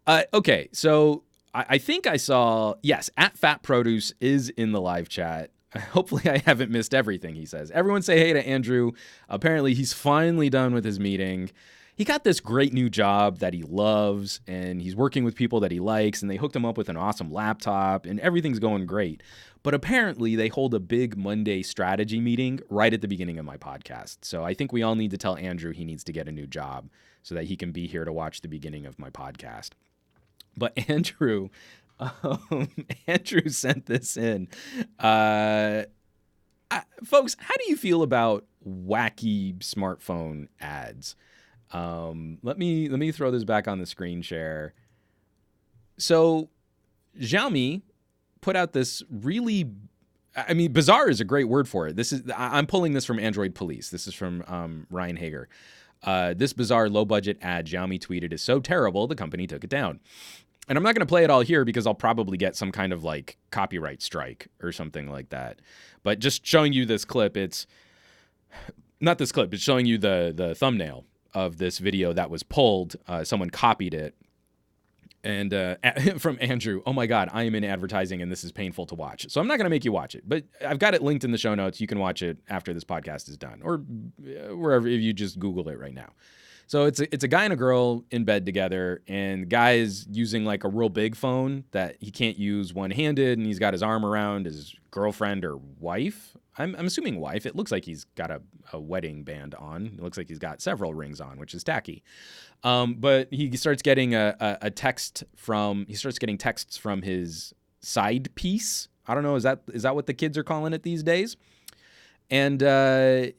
Okay, so I think I saw, yes, at Fat Produce is in the live chat. Hopefully I haven't missed everything he says. Everyone say hey to Andrew. Apparently he's finally done with his meeting. He got this great new job that he loves, and he's working with people that he likes, and they hooked him up with an awesome laptop, and everything's going great. But apparently they hold a big Monday strategy meeting right at the beginning of my podcast. So I think we all need to tell Andrew he needs to get a new job so that he can be here to watch the beginning of my podcast. But Andrew sent this in. Folks, how do you feel about wacky smartphone ads? Let me throw this back on the screen share. So Xiaomi put out this really, bizarre is a great word for it. I'm pulling this from Android Police. This is from Ryan Hager. This bizarre low-budget ad Xiaomi tweeted is so terrible, the company took it down. And I'm not going to play it all here because I'll probably get some kind of like copyright strike or something like that. But just showing you this clip, it's not this clip, it's showing you the thumbnail of this video that was pulled. Someone copied it. And from Andrew, oh my God, I am in advertising and this is painful to watch. So I'm not going to make you watch it, but I've got it linked in the show notes. You can watch it after this podcast is done or wherever, if you just Google it right now. So it's a guy and a girl in bed together, and the guy is using like a real big phone that he can't use one-handed, and he's got his arm around his girlfriend or wife. I'm assuming wife. It looks like he's got a wedding band on. It looks like he's got several rings on, which is tacky. But he starts getting a text from texts from his side piece. I don't know, is that what the kids are calling it these days? And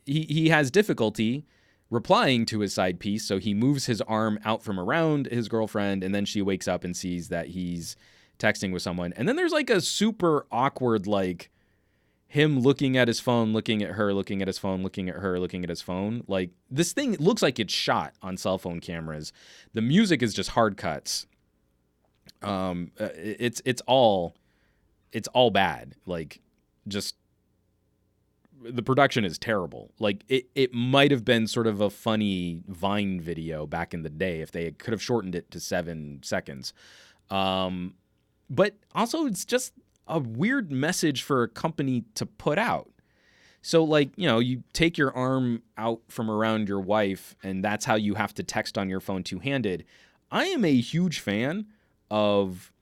he has difficulty replying to his side piece, so he moves his arm out from around his girlfriend, and then she wakes up and sees that he's texting with someone. And then there's like a super awkward, like him looking at his phone, looking at her, looking at his phone, looking at her, looking at his phone. Like this thing looks like it's shot on cell phone cameras. The music is just hard cuts. It's all bad. Like just the production is terrible. Like it might have been sort of a funny Vine video back in the day if they could have shortened it to 7 seconds. But also it's just a weird message for a company to put out. So, like, you know, you take your arm out from around your wife, and that's how you have to text on your phone two-handed. I am a huge fan of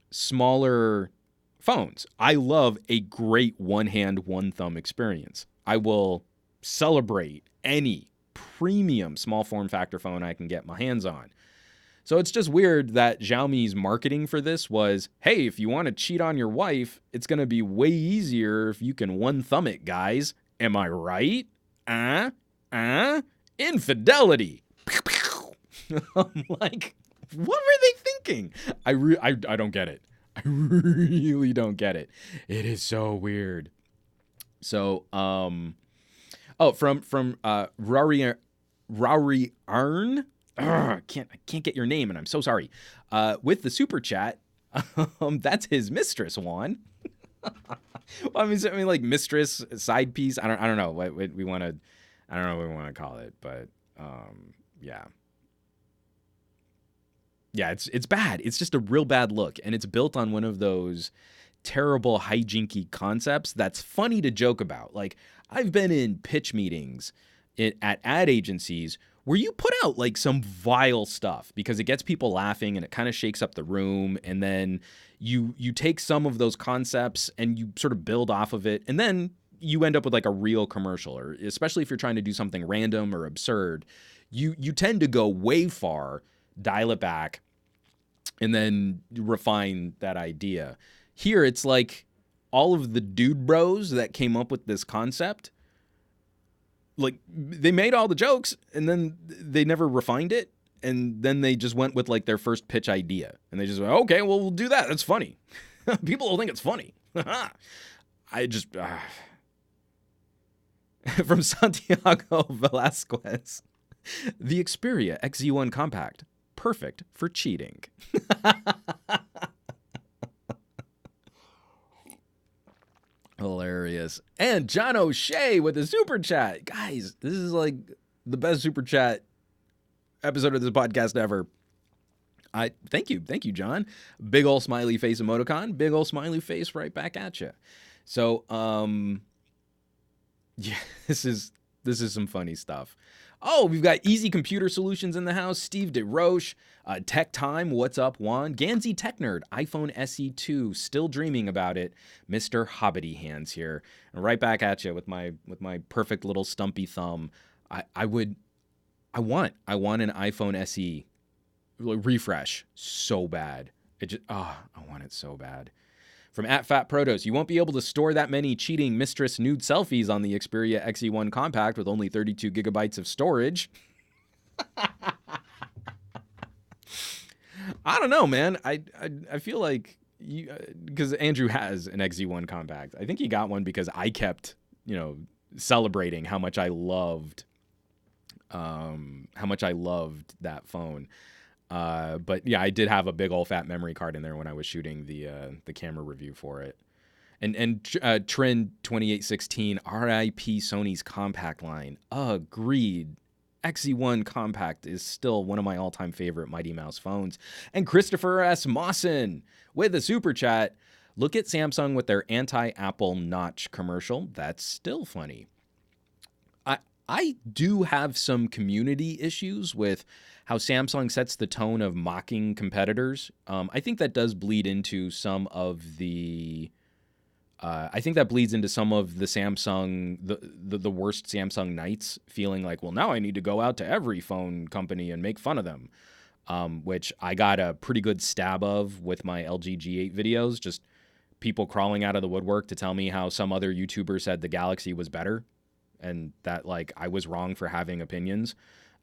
smaller phones. I love a great one-hand, one-thumb experience. I will celebrate any premium small form factor phone I can get my hands on. So it's just weird that Xiaomi's marketing for this was, hey, if you want to cheat on your wife, it's going to be way easier if you can one thumb it, guys. Am I right? Infidelity. I'm like, what were they thinking? I don't get it. I really don't get it. It is so weird. So, from Rory Arn. I can't get your name, and I'm so sorry. With the super chat, that's his mistress, Juan. Well, I mean, like mistress, side piece. I don't know what we want to. I don't know what we want to call it, but yeah. It's bad. It's just a real bad look, and it's built on one of those terrible hijinky concepts that's funny to joke about. Like, I've been in pitch meetings at ad agencies where you put out like some vile stuff because it gets people laughing and it kind of shakes up the room, and then you take some of those concepts and you sort of build off of it, and then you end up with like a real commercial. Or especially if you're trying to do something random or absurd, you tend to go way far, dial it back, and then refine that idea. Here it's like all of the dude bros that came up with this concept, like, they made all the jokes and then they never refined it, and then they just went with like their first pitch idea, and they just went, okay, well, we'll do that. That's funny. People will think it's funny. I just from Santiago Velasquez, the Xperia XZ1 Compact, perfect for cheating. Hilarious. And John O'Shea with a super chat. Guys, this is like the best super chat episode of this podcast ever. Thank you, John. Big ol' smiley face emoticon. Big ol' smiley face right back at you. So, yeah, this is some funny stuff. Oh, we've got Easy Computer Solutions in the house. Steve DeRoche, Tech Time, what's up, Juan? Gansy Tech Nerd, iPhone SE2, still dreaming about it. Mr. Hobbity Hands here, and right back at you with my perfect little stumpy thumb. I want an iPhone SE refresh so bad. I want it so bad. From @FatProtos, you won't be able to store that many cheating mistress nude selfies on the Xperia XE1 Compact with only 32 gigabytes of storage. I don't know, man. I feel like because Andrew has an XZ1 Compact. I think he got one because I kept, celebrating how much I loved that phone. But yeah, I did have a big old fat memory card in there when I was shooting the camera review for it. And Trend 2816, RIP Sony's compact line. Agreed. XZ1 Compact is still one of my all-time favorite Mighty Mouse phones. And Christopher S. Mawson with a super chat. Look at Samsung with their anti-Apple notch commercial. That's still funny. I do have some community issues with how Samsung sets the tone of mocking competitors. I think that does bleed into some of the... Samsung, the worst Samsung nights, feeling like, well, now I need to go out to every phone company and make fun of them, which I got a pretty good stab of with my LG G8 videos, just people crawling out of the woodwork to tell me how some other YouTuber said the Galaxy was better and that, like, I was wrong for having opinions.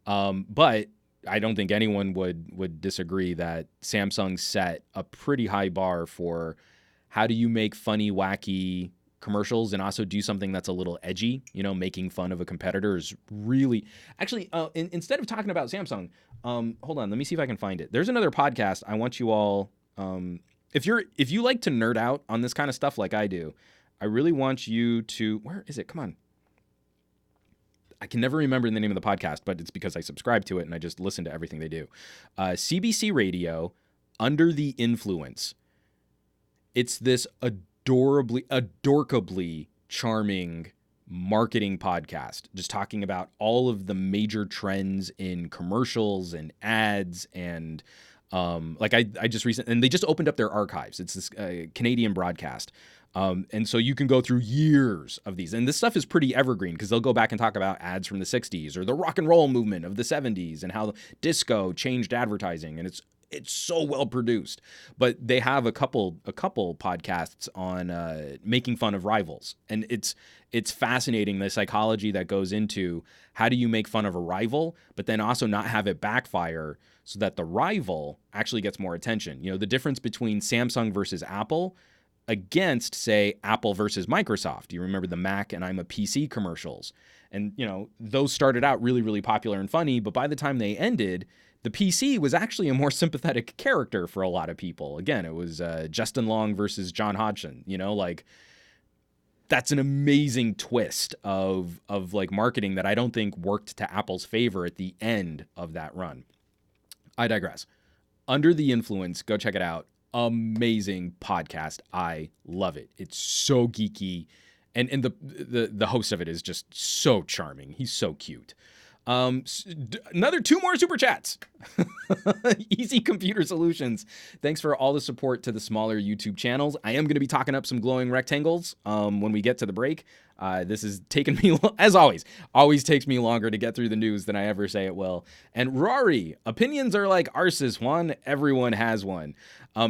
But I don't think anyone would disagree that Samsung set a pretty high bar for how do you make funny, wacky commercials and also do something that's a little edgy. Making fun of a competitor is really... Actually, instead of talking about Samsung, hold on, let me see if I can find it. There's another podcast I want you all... if you like to nerd out on this kind of stuff like I do, I really want you to... Where is it? Come on. I can never remember the name of the podcast, but it's because I subscribe to it and I just listen to everything they do. CBC Radio, Under the Influence. It's this adorably charming marketing podcast, just talking about all of the major trends in commercials and ads and like I just recently, and they just opened up their archives. It's this Canadian broadcast. And so you can go through years of these. And this stuff is pretty evergreen because they'll go back and talk about ads from the 60s or the rock and roll movement of the 70s and how disco changed advertising. And it's so well produced. But they have a couple podcasts on making fun of rivals. And it's fascinating, the psychology that goes into how do you make fun of a rival, but then also not have it backfire so that the rival actually gets more attention. You know, the difference between Samsung versus Apple against, say, Apple versus Microsoft. You remember the Mac and I'm a PC commercials. And, you know, those started out really, really popular and funny, but by the time they ended, the PC was actually a more sympathetic character for a lot of people. Again, it was Justin Long versus John Hodgson, you know, like that's an amazing twist of like marketing that I don't think worked to Apple's favor at the end of that run. I digress. Under the Influence, go check it out. Amazing podcast. I love it. It's so geeky. And the host of it is just so charming. He's so cute. Another 2 more super chats. Easy Computer Solutions. Thanks for all the support to the smaller YouTube channels. I am going to be talking up some glowing rectangles when we get to the break. This has taken me, as always takes me longer to get through the news than I ever say it will. And Rory, opinions are like arses, Juan. Everyone has one.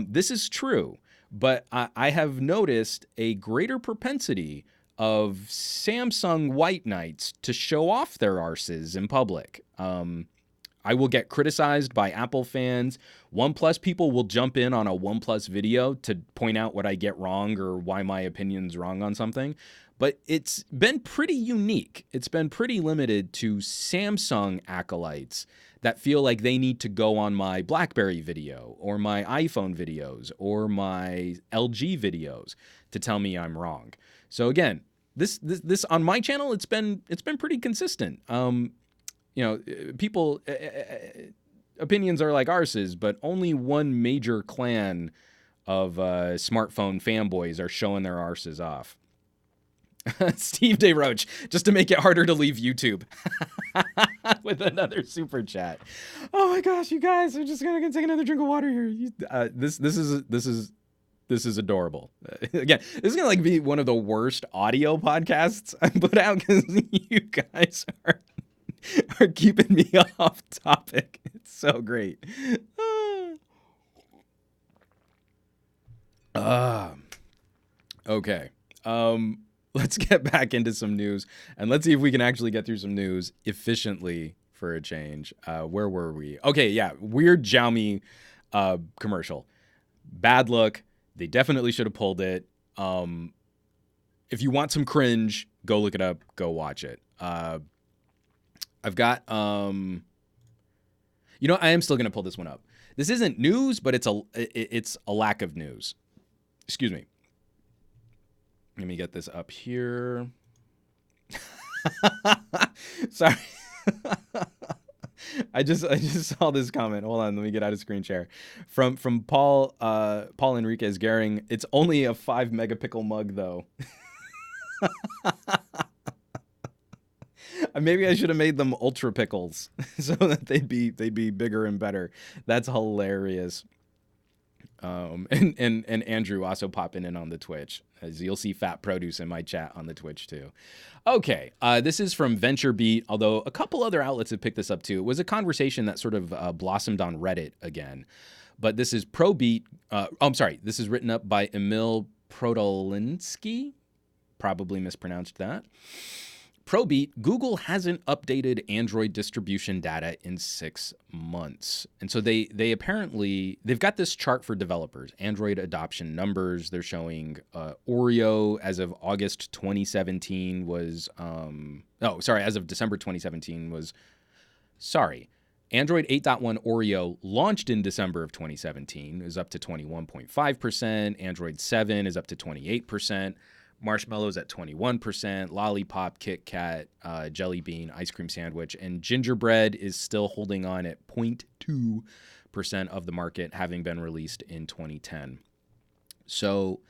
This is true, but I have noticed a greater propensity of Samsung white knights to show off their arses in public. I will get criticized by Apple fans. OnePlus people will jump in on a OnePlus video to point out what I get wrong or why my opinion's wrong on something. But it's been pretty unique. It's been pretty limited to Samsung acolytes that feel like they need to go on my BlackBerry video or my iPhone videos or my LG videos to tell me I'm wrong. So again, this on my channel, it's been pretty consistent. People opinions are like arses, but only one major clan of smartphone fanboys are showing their arses off. Steve DeRoche, just to make it harder to leave YouTube, with another super chat. Oh my gosh, you guys, I'm just gonna take another drink of water here. This is adorable. Again, this is gonna like be one of the worst audio podcasts I put out because you guys are keeping me off topic. It's so great. Okay. Let's get back into some news, and let's see if we can actually get through some news efficiently for a change. Where were we? Okay, yeah, weird Xiaomi commercial. Bad look. They definitely should have pulled it. If you want some cringe, go look it up. Go watch it. I've got, I am still going to pull this one up. This isn't news, but it's a lack of news. Excuse me. Let me get this up here. Sorry. I just saw this comment. Hold on, let me get out of screen share. From Paul Enriquez Gehring. It's only a 5 megapixel mug though. Maybe I should have made them ultra pickles so that they'd be bigger and better. That's hilarious. And Andrew also popping in on the Twitch, as you'll see Fat Produce in my chat on the Twitch too. Okay, this is from VentureBeat, although a couple other outlets have picked this up too. It was a conversation that sort of blossomed on Reddit again. But this is this is written up by Emil Protolinsky. Probably mispronounced that. ProBeat, Google hasn't updated Android distribution data in 6 months. And so they've got this chart for developers, Android adoption numbers. They're showing Oreo as of August 2017 was, as of December 2017 was, Android 8.1 Oreo launched in December of 2017 is up to 21.5%. Android 7 is up to 28%. Marshmallows at 21%, Lollipop, Kit Kat, Jelly Bean, Ice Cream Sandwich, and Gingerbread is still holding on at 0.2% of the market, having been released in 2010. So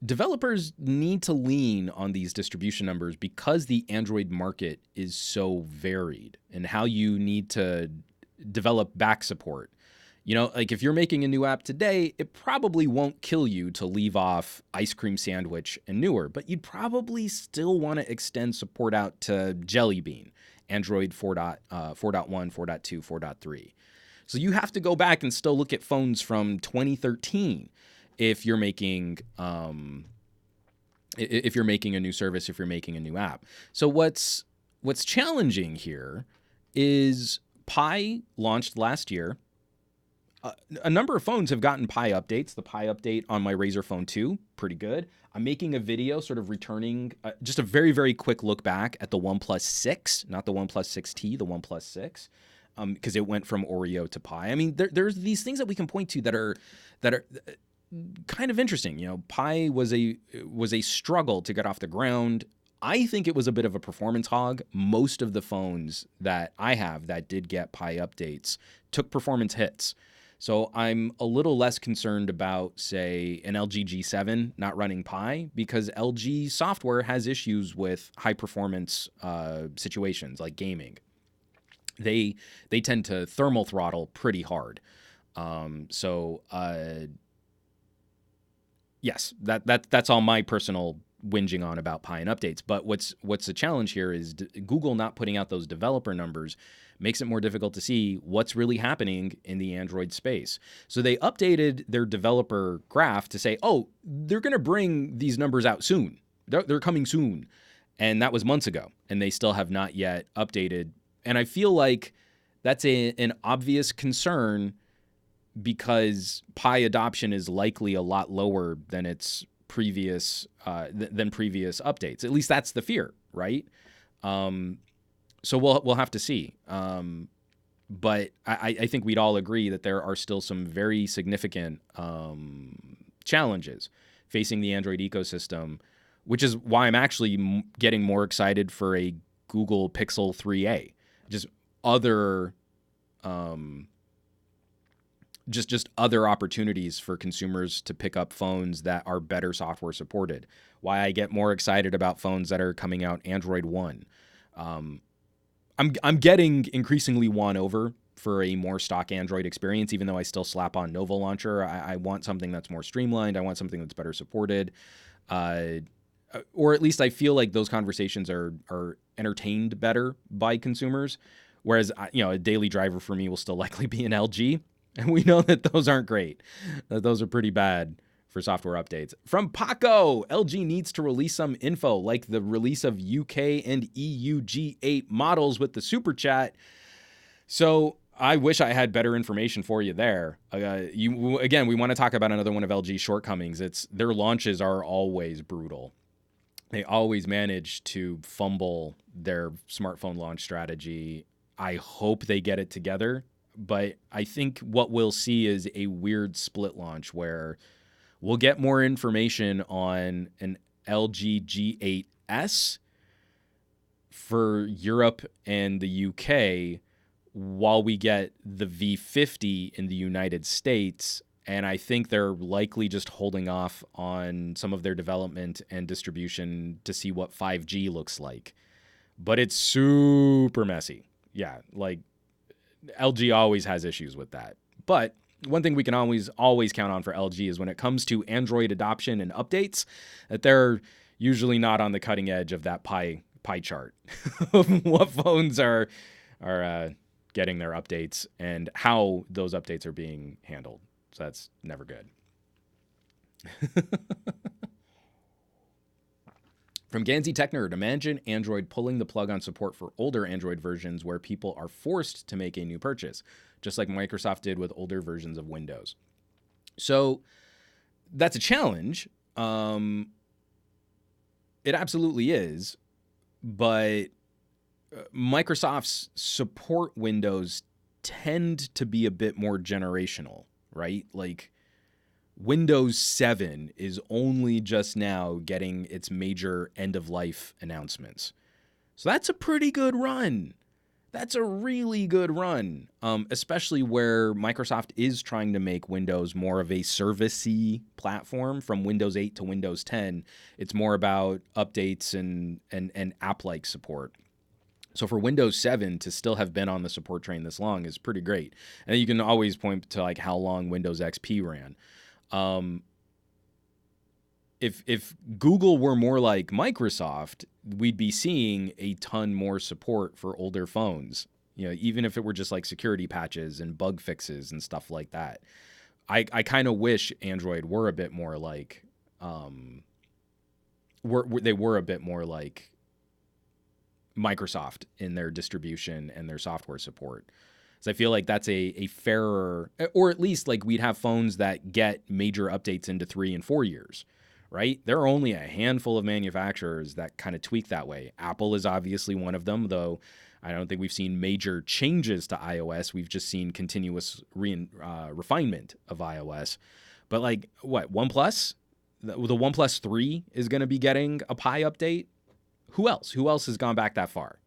developers need to lean on these distribution numbers because the Android market is so varied, and how you need to develop back support. You know, like if you're making a new app today, it probably won't kill you to leave off Ice Cream Sandwich and Newer, but you'd probably still want to extend support out to Jelly Bean, Android 4.1, 4.2, 4.3. So you have to go back and still look at phones from 2013 if you're making a new service, if you're making a new app. So what's challenging here is Pi launched last year. A number of phones have gotten Pi updates. The Pi update on my RAZR Phone 2, pretty good. I'm making a video sort of returning just a very, very quick look back at the OnePlus 6, not the OnePlus 6T, the OnePlus 6, because it went from Oreo to Pi. I mean, there's these things that we can point to that are kind of interesting. You know, Pi was a struggle to get off the ground. I think it was a bit of a performance hog. Most of the phones that I have that did get Pi updates took performance hits. So I'm a little less concerned about, say, an LG G7 not running Pi, because LG software has issues with high performance situations like gaming. They tend to thermal throttle pretty hard. Yes, that's all my personal whinging on about Pi and updates. But what's the challenge here is Google not putting out those developer numbers makes it more difficult to see what's really happening in the Android space. So they updated their developer graph to say, oh, they're going to bring these numbers out soon. They're coming soon. And that was months ago, and they still have not yet updated. And I feel like that's an obvious concern, because Pi adoption is likely a lot lower than its previous previous updates. At least that's the fear, right? So we'll have to see. But I think we'd all agree that there are still some very significant challenges facing the Android ecosystem, which is why I'm actually getting more excited for a Google Pixel 3a. Just other just other opportunities for consumers to pick up phones that are better software supported. Why I get more excited about phones that are coming out Android One. I'm getting increasingly won over for a more stock Android experience, even though I still slap on Nova Launcher. I want something that's more streamlined. I want something that's better supported. Or at least I feel like those conversations are entertained better by consumers. Whereas, a daily driver for me will still likely be an LG. And we know that those aren't great. Those are pretty bad for software updates. From Paco, LG needs to release some info, like the release of UK and EU G8 models with the super chat. So I wish I had better information for you there. We want to talk about another one of LG's shortcomings. Their launches are always brutal. They always manage to fumble their smartphone launch strategy. I hope they get it together, but I think what we'll see is a weird split launch where we'll get more information on an LG G8S for Europe and the UK, while we get the V50 in the United States. And I think they're likely just holding off on some of their development and distribution to see what 5G looks like. But it's super messy. Yeah, like LG always has issues with that. But one thing we can always count on for LG is when it comes to Android adoption and updates, that they're usually not on the cutting edge of that pie chart of what phones are getting their updates and how those updates are being handled. So that's never good. From Gansey Technerd, imagine Android pulling the plug on support for older Android versions where people are forced to make a new purchase, just like Microsoft did with older versions of Windows. So that's a challenge. It absolutely is. But Microsoft's support windows tend to be a bit more generational, right? Like Windows 7 is only just now getting its major end-of-life announcements. So that's a pretty good run. That's a really good run, especially where Microsoft is trying to make Windows more of a service-y platform from Windows 8 to Windows 10. It's more about updates and app-like support. So for Windows 7 to still have been on the support train this long is pretty great. And you can always point to like how long Windows XP ran. If Google were more like Microsoft, we'd be seeing a ton more support for older phones. You know, even if it were just like security patches and bug fixes and stuff like that. I kind of wish Android were a bit more like, they were a bit more like Microsoft in their distribution and their software support. So I feel like that's a fairer, or at least like we'd have phones that get major updates into 3 and 4 years. Right? There are only a handful of manufacturers that kind of tweak that way. Apple is obviously one of them, though I don't think we've seen major changes to iOS. We've just seen continuous refinement of iOS. But like, what, OnePlus? The OnePlus 3 is going to be getting a Pi update? Who else? Who else has gone back that far?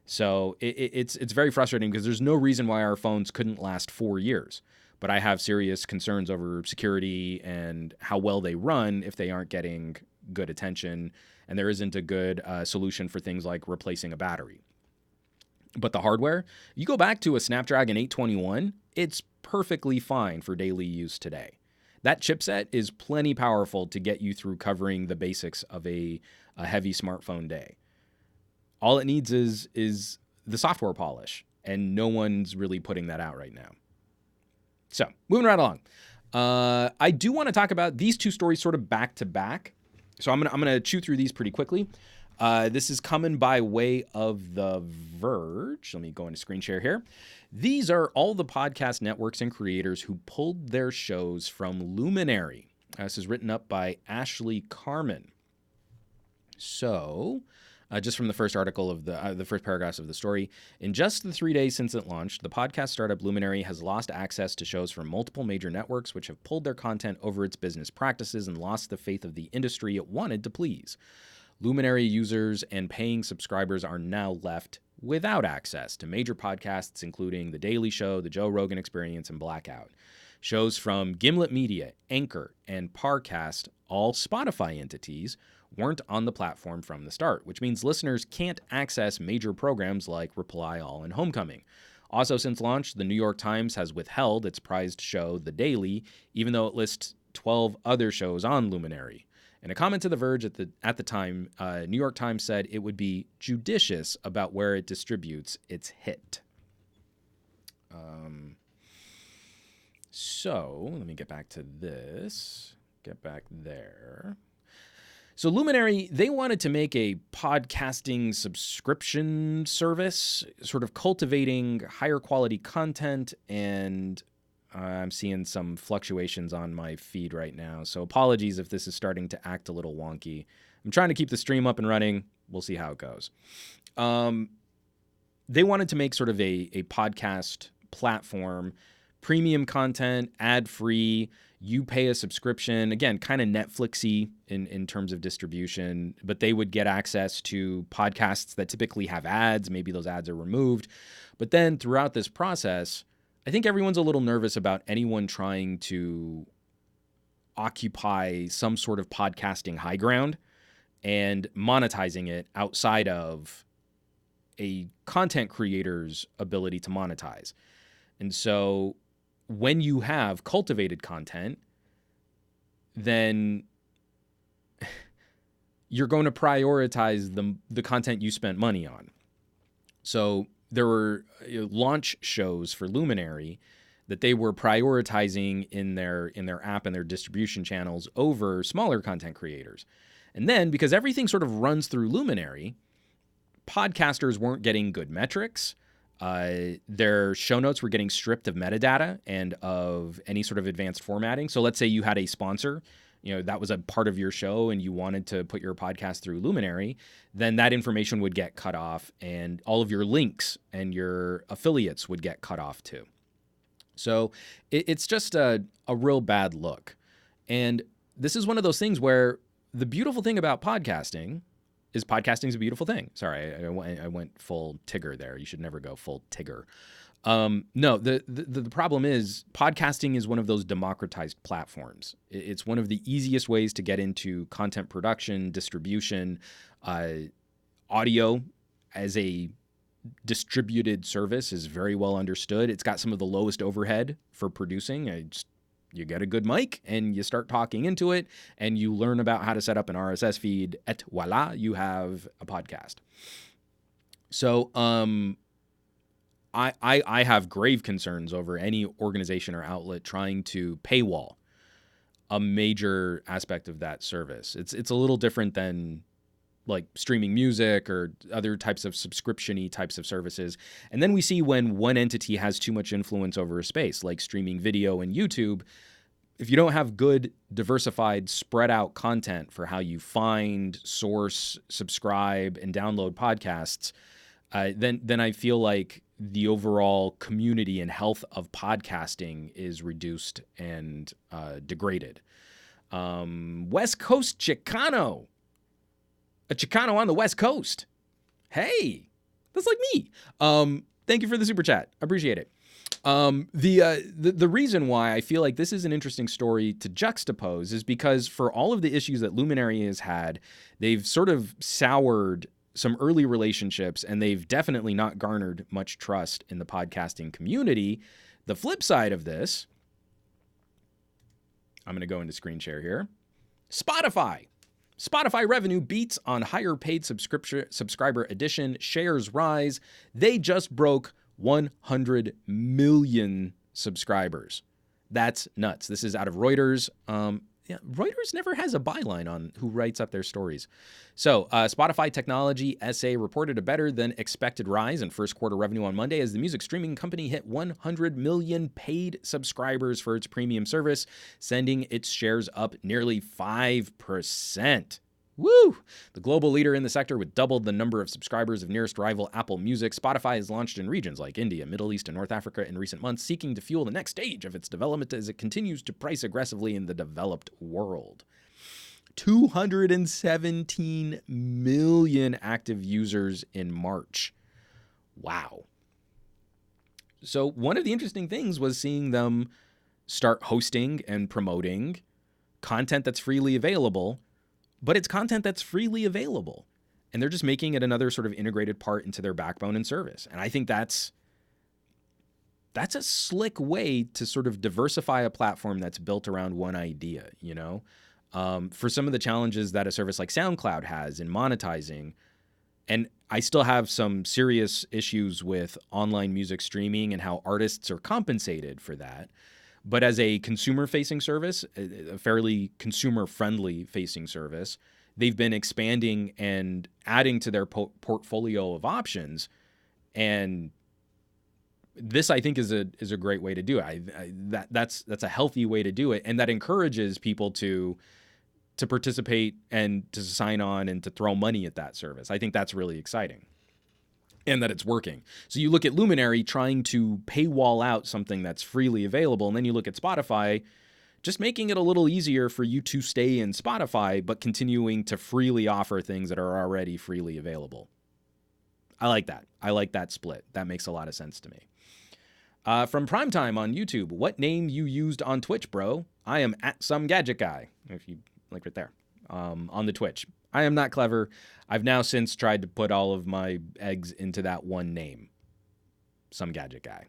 So it's very frustrating because there's no reason why our phones couldn't last 4 years. But I have serious concerns over security and how well they run if they aren't getting good attention, and there isn't a good solution for things like replacing a battery. But the hardware, you go back to a Snapdragon 821, it's perfectly fine for daily use today. That chipset is plenty powerful to get you through covering the basics of a heavy smartphone day. All it needs is the software polish, and no one's really putting that out right now. So, moving right along. I do want to talk about these two stories sort of back to back. So I'm gonna chew through these pretty quickly. This is coming by way of The Verge. Let me go into screen share here. These are all the podcast networks and creators who pulled their shows from Luminary. This is written up by Ashley Carmen. So, just from the first article of the first paragraphs of the story, in just the 3 days since it launched, the podcast startup Luminary has lost access to shows from multiple major networks, which have pulled their content over its business practices and lost the faith of the industry it wanted to please. Luminary users and paying subscribers are now left without access to major podcasts, including The Daily Show, The Joe Rogan Experience, and Blackout. Shows from Gimlet Media, Anchor, and Parcast, all Spotify entities, weren't on the platform from the start, which means listeners can't access major programs like Reply All and Homecoming. Also, since launch, the New York Times has withheld its prized show, The Daily, even though it lists 12 other shows on Luminary. In a comment to The Verge at the time, New York Times said it would be judicious about where it distributes its hit. So, let me get back to this. Get back there. So Luminary, they wanted to make a podcasting subscription service, sort of cultivating higher quality content, and I'm seeing some fluctuations on my feed right now. So apologies if this is starting to act a little wonky. I'm trying to keep the stream up and running. We'll see how it goes. They wanted to make sort of a podcast platform, premium content, ad-free. You pay a subscription, again, kind of Netflix-y in terms of distribution, but they would get access to podcasts that typically have ads. Maybe those ads are removed. But then throughout this process, I think everyone's a little nervous about anyone trying to occupy some sort of podcasting high ground and monetizing it outside of a content creator's ability to monetize. And so when you have cultivated content, then you're going to prioritize the content you spent money on. So there were launch shows for Luminary that they were prioritizing in their app and their distribution channels over smaller content creators. And then because everything sort of runs through Luminary, podcasters weren't getting good metrics. Their show notes were getting stripped of metadata and of any sort of advanced formatting. So let's say you had a sponsor, that was a part of your show and you wanted to put your podcast through Luminary, then that information would get cut off and all of your links and your affiliates would get cut off too. So it's just a real bad look. And this is one of those things where the beautiful thing about podcasting is podcasting is a beautiful thing. Sorry, I went full Tigger there. You should never go full Tigger. No, the problem is podcasting is one of those democratized platforms. It's one of the easiest ways to get into content production, distribution, audio as a distributed service is very well understood. It's got some of the lowest overhead for producing. You get a good mic and you start talking into it and you learn about how to set up an RSS feed, et voila, you have a podcast. So, I have grave concerns over any organization or outlet trying to paywall a major aspect of that service. It's a little different than like streaming music or other types of subscription-y types of services. And then we see when one entity has too much influence over a space, like streaming video and YouTube. If you don't have good, diversified, spread out content for how you find, source, subscribe, and download podcasts, then I feel like the overall community and health of podcasting is reduced and degraded. West Coast Chicano. A Chicano on the West Coast. Hey, that's like me. Thank you for the super chat. I appreciate it. The reason why I feel like this is an interesting story to juxtapose is because for all of the issues that Luminary has had, they've sort of soured some early relationships and they've definitely not garnered much trust in the podcasting community. The flip side of this, I'm going to go into screen share here. Spotify revenue beats on higher paid subscriber addition, shares rise. They just broke 100 million subscribers. That's nuts. This is out of Reuters. Reuters never has a byline on who writes up their stories. So Spotify Technology SA reported a better than expected rise in first quarter revenue on Monday as the music streaming company hit 100 million paid subscribers for its premium service, sending its shares up nearly 5%. Woo! The global leader in the sector with doubled the number of subscribers of nearest rival Apple Music, Spotify has launched in regions like India, Middle East, and North Africa in recent months, seeking to fuel the next stage of its development as it continues to price aggressively in the developed world. 217 million active users in March. Wow. So one of the interesting things was seeing them start hosting and promoting content that's freely available, but it's content that's freely available. And they're just making it another sort of integrated part into their backbone and service. And I think that's a slick way to sort of diversify a platform that's built around one idea, you know? For some of the challenges that a service like SoundCloud has in monetizing, and I still have some serious issues with online music streaming and how artists are compensated for that. But as a consumer-facing service, a fairly consumer-friendly facing service, they've been expanding and adding to their portfolio of options. And this, I think, is a great way to do it. That's a healthy way to do it, and that encourages people to participate and to sign on and to throw money at that service. I think that's really exciting. And that it's working. So you look at Luminary trying to paywall out something that's freely available, and then you look at Spotify just making it a little easier for you to stay in Spotify, but continuing to freely offer things that are already freely available. I like that. I like that split. That makes a lot of sense to me. From Primetime on YouTube, what name you used on Twitch, bro? I am at some gadget guy, if you like right there, on the Twitch. I am not clever. I've now since tried to put all of my eggs into that one name. Some gadget guy.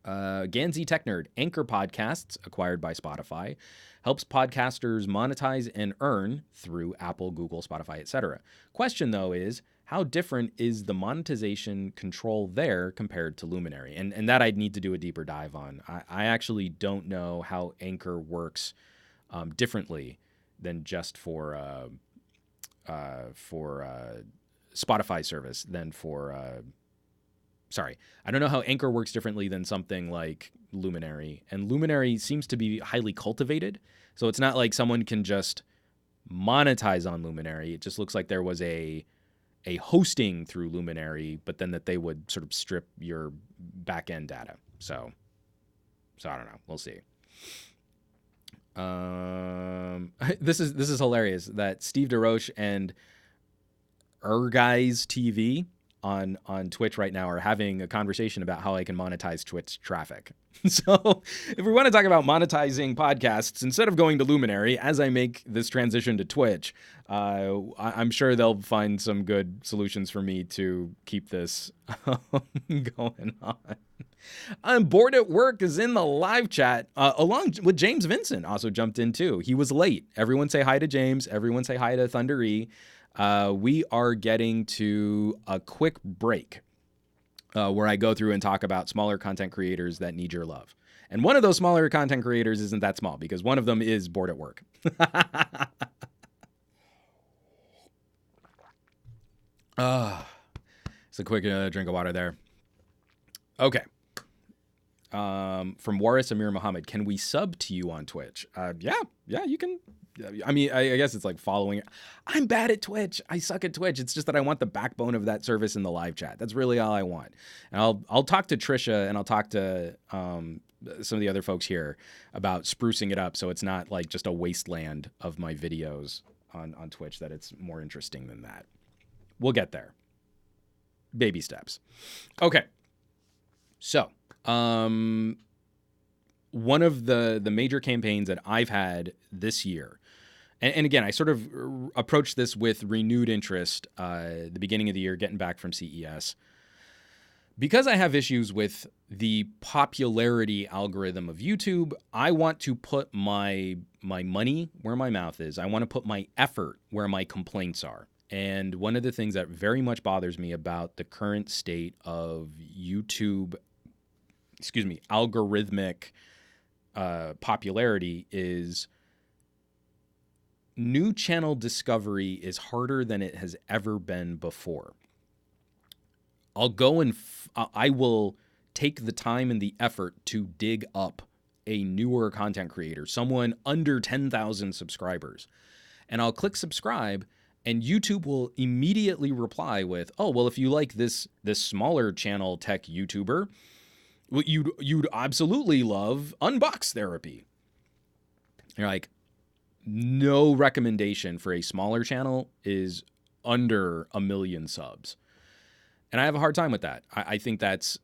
Gansey Tech Nerd. Anchor Podcasts, acquired by Spotify, helps podcasters monetize and earn through Apple, Google, Spotify, etc. Question, though, is how different is the monetization control there compared to Luminary? And that I'd need to do a deeper dive on. I actually don't know how Anchor works differently than just for Spotify service than for I don't know how Anchor works differently than something like Luminary. And Luminary seems to be highly cultivated, so it's not like someone can just monetize on Luminary. It just looks like there was a hosting through Luminary, but then that they would sort of strip your back end data. So I don't know. We'll see. This is hilarious that Steve DeRoche and Guys TV on Twitch right now are having a conversation about how I can monetize Twitch traffic. So if we want to talk about monetizing podcasts, instead of going to Luminary, as I make this transition to Twitch, I'm sure they'll find some good solutions for me to keep this going on. Bored at Work is in the live chat, along with James Vincent also jumped in too. He was late. Everyone say hi to James. Everyone say hi to Thunder E. We are getting to a quick break where I go through and talk about smaller content creators that need your love. And one of those smaller content creators isn't that small because one of them is Bored at Work. It's a quick drink of water there. Okay. From Waris Amir Muhammad, can we sub to you on Twitch? Yeah, you can. I mean, I guess it's like following. I'm bad at Twitch. I suck at Twitch. It's just that I want the backbone of that service in the live chat. That's really all I want. And I'll talk to Trisha and I'll talk to some of the other folks here about sprucing it up so it's not like just a wasteland of my videos on Twitch, that it's more interesting than that. We'll get there. Baby steps. Okay. So, one of the major campaigns that I've had this year, and again, I sort of approached this with renewed interest the beginning of the year, getting back from CES. Because I have issues with the popularity algorithm of YouTube, I want to put my money where my mouth is. I want to put my effort where my complaints are. And one of the things that very much bothers me about the current state of YouTube, algorithmic popularity is new channel discovery is harder than it has ever been before. I'll go and I will take the time and the effort to dig up a newer content creator, someone under 10,000 subscribers, and I'll click subscribe, and YouTube will immediately reply with, "Oh, well, if you like this smaller channel tech YouTuber, well, you'd absolutely love Unbox Therapy." You're like, no recommendation for a smaller channel is under 1 million subs. And I have a hard time with that. I think that's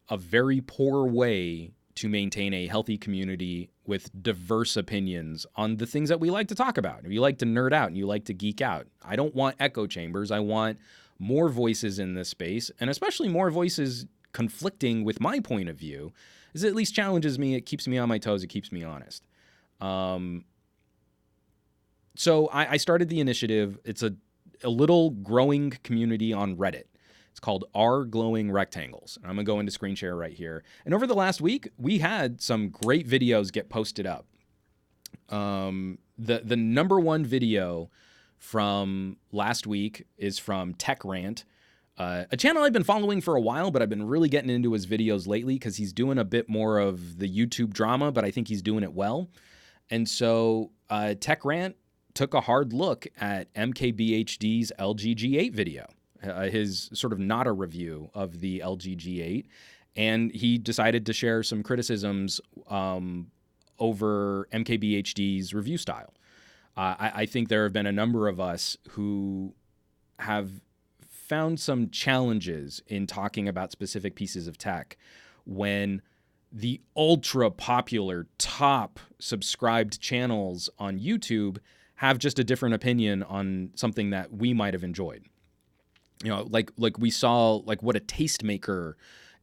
a very poor way to maintain a healthy community with diverse opinions on the things that we like to talk about. If you like to nerd out and you like to geek out, I don't want echo chambers. I want more voices in this space, and especially more voices conflicting with my point of view, is it at least challenges me. It keeps me on my toes. It keeps me honest. So I started the initiative. It's a little growing community on Reddit. It's called R Glowing Rectangles. And I'm going to go into screen share right here. And over the last week, we had some great videos get posted up. The number one video from last week is from Tech Rant, a channel I've been following for a while, but I've been really getting into his videos lately because he's doing a bit more of the YouTube drama, but I think he's doing it well. And so Tech Rant took a hard look at MKBHD's LG G8 video, his sort of not a review of the LG G8, and he decided to share some criticisms over MKBHD's review style. I think there have been a number of us who have found some challenges in talking about specific pieces of tech when the ultra popular top subscribed channels on YouTube have just a different opinion on something that we might have enjoyed. You know, like we saw like what a tastemaker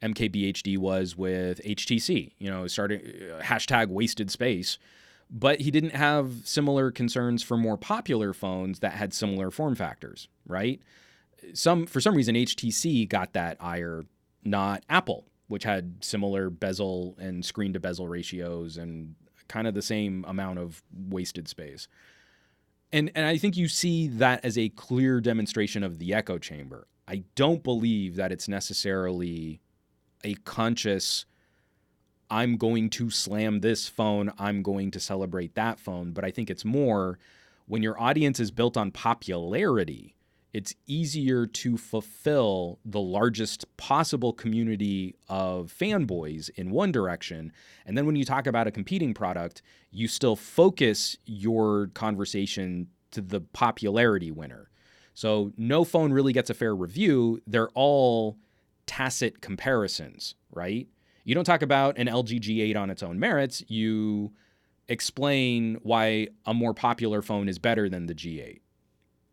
MKBHD was with HTC, you know, starting hashtag wasted space, but he didn't have similar concerns for more popular phones that had similar form factors, right? For some reason, HTC got that ire, not Apple, which had similar bezel and screen to bezel ratios and kind of the same amount of wasted space. And I think you see that as a clear demonstration of the echo chamber. I don't believe that it's necessarily a conscious, I'm going to slam this phone, I'm going to celebrate that phone. But I think it's more when your audience is built on popularity, it's easier to fulfill the largest possible community of fanboys in one direction. And then when you talk about a competing product, you still focus your conversation to the popularity winner. So no phone really gets a fair review. They're all tacit comparisons, right? You don't talk about an LG G8 on its own merits. You explain why a more popular phone is better than the G8.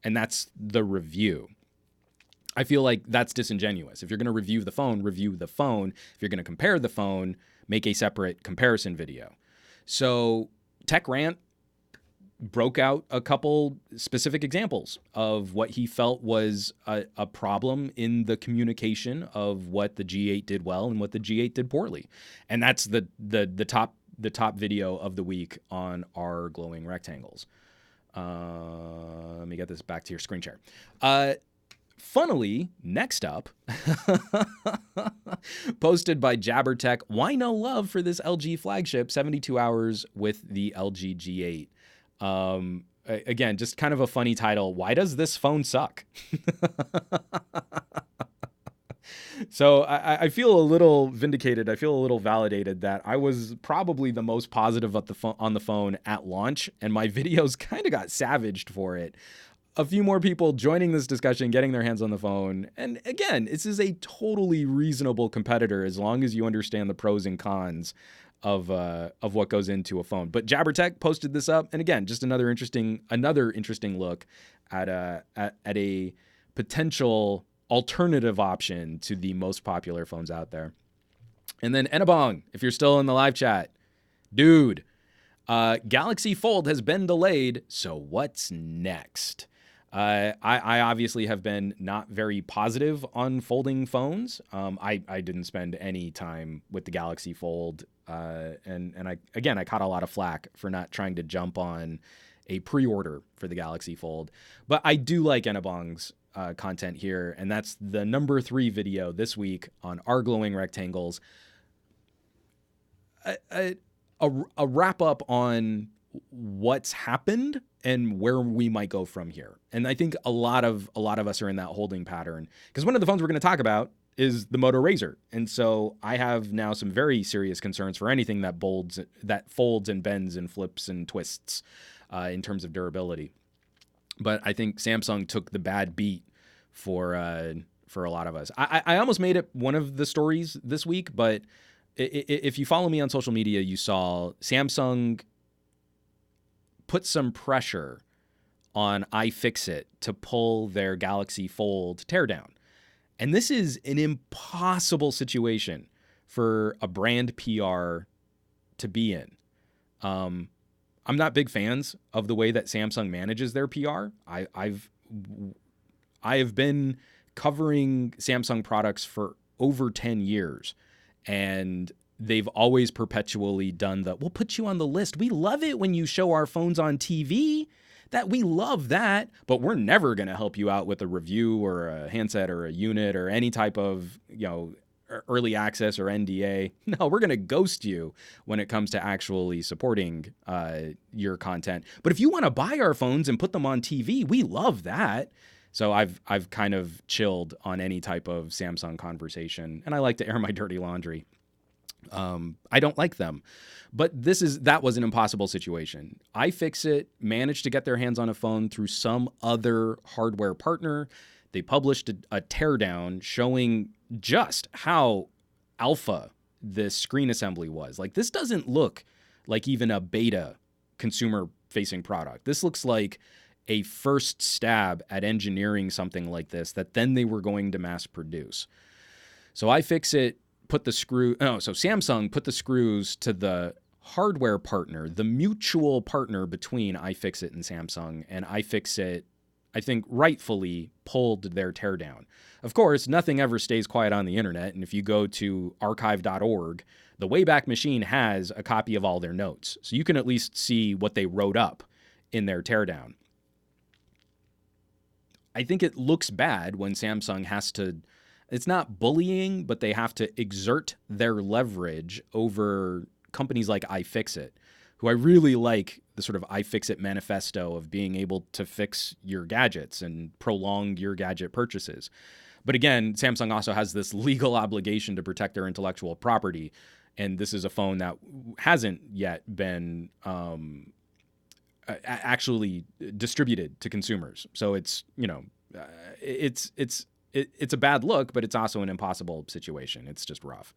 And that's the review. I feel like that's disingenuous. If you're going to review the phone, review the phone. If you're going to compare the phone, make a separate comparison video. So Tech Rant broke out a couple specific examples of what he felt was a problem in the communication of what the G8 did well and what the G8 did poorly. And that's the top video of the week on our glowing rectangles. Let me get this back to your screen share. Funnily, next up, posted by Jabbertech, why no love for this LG flagship, 72 hours with the LG G8. Again, just kind of a funny title. Why does this phone suck? So I feel a little vindicated. I feel a little validated that I was probably the most positive on the phone at launch, and my videos kind of got savaged for it. A few more people joining this discussion, getting their hands on the phone. And again, this is a totally reasonable competitor as long as you understand the pros and cons of what goes into a phone. But Jabbertech posted this up, and again, just another interesting look at a potential alternative option to the most popular phones out there. And then Enabong, if you're still in the live chat, dude, Galaxy Fold has been delayed, so what's next? I obviously have been not very positive on folding phones. I didn't spend any time with the Galaxy Fold, and I caught a lot of flack for not trying to jump on a pre-order for the Galaxy Fold. But I do like Enabong's content here, and that's the number 3 video this week on our glowing rectangles. A wrap up on what's happened and where we might go from here. And I think a lot of us are in that holding pattern, because one of the phones we're going to talk about is the Moto RAZR. And so I have now some very serious concerns for anything that folds and bends and flips and twists in terms of durability. But I think Samsung took the bad beat for a lot of us. I almost made it one of the stories this week, but if you follow me on social media, you saw Samsung put some pressure on iFixit to pull their Galaxy Fold teardown. And this is an impossible situation for a brand PR to be in. I'm not big fans of the way that Samsung manages their PR. I have been covering Samsung products for over 10 years, and they've always perpetually done we'll put you on the list. We love it when you show our phones on TV. We love that, but we're never going to help you out with a review or a handset or a unit or any type of, early access or NDA. No, we're going to ghost you when it comes to actually supporting your content. But if you want to buy our phones and put them on TV, we love that. So I've kind of chilled on any type of Samsung conversation, and I like to air my dirty laundry. I don't like them, but that was an impossible situation. iFixit managed to get their hands on a phone through some other hardware partner. They published a teardown showing just how alpha this screen assembly was. Like, this doesn't look like even a beta consumer facing product. This looks like a first stab at engineering something like this that then they were going to mass produce. So Samsung put the screws to the hardware partner, the mutual partner between iFixit and Samsung, and iFixit, I think, rightfully pulled their teardown. Of course, nothing ever stays quiet on the internet, and if you go to archive.org, the Wayback Machine has a copy of all their notes, so you can at least see what they wrote up in their teardown. I think it looks bad when Samsung has to, it's not bullying, but they have to exert their leverage over companies like iFixit, who I really like the sort of iFixit manifesto of being able to fix your gadgets and prolong your gadget purchases. But again, Samsung also has this legal obligation to protect their intellectual property. And this is a phone that hasn't yet been actually distributed to consumers. So it's, it's a bad look, but it's also an impossible situation. It's just rough.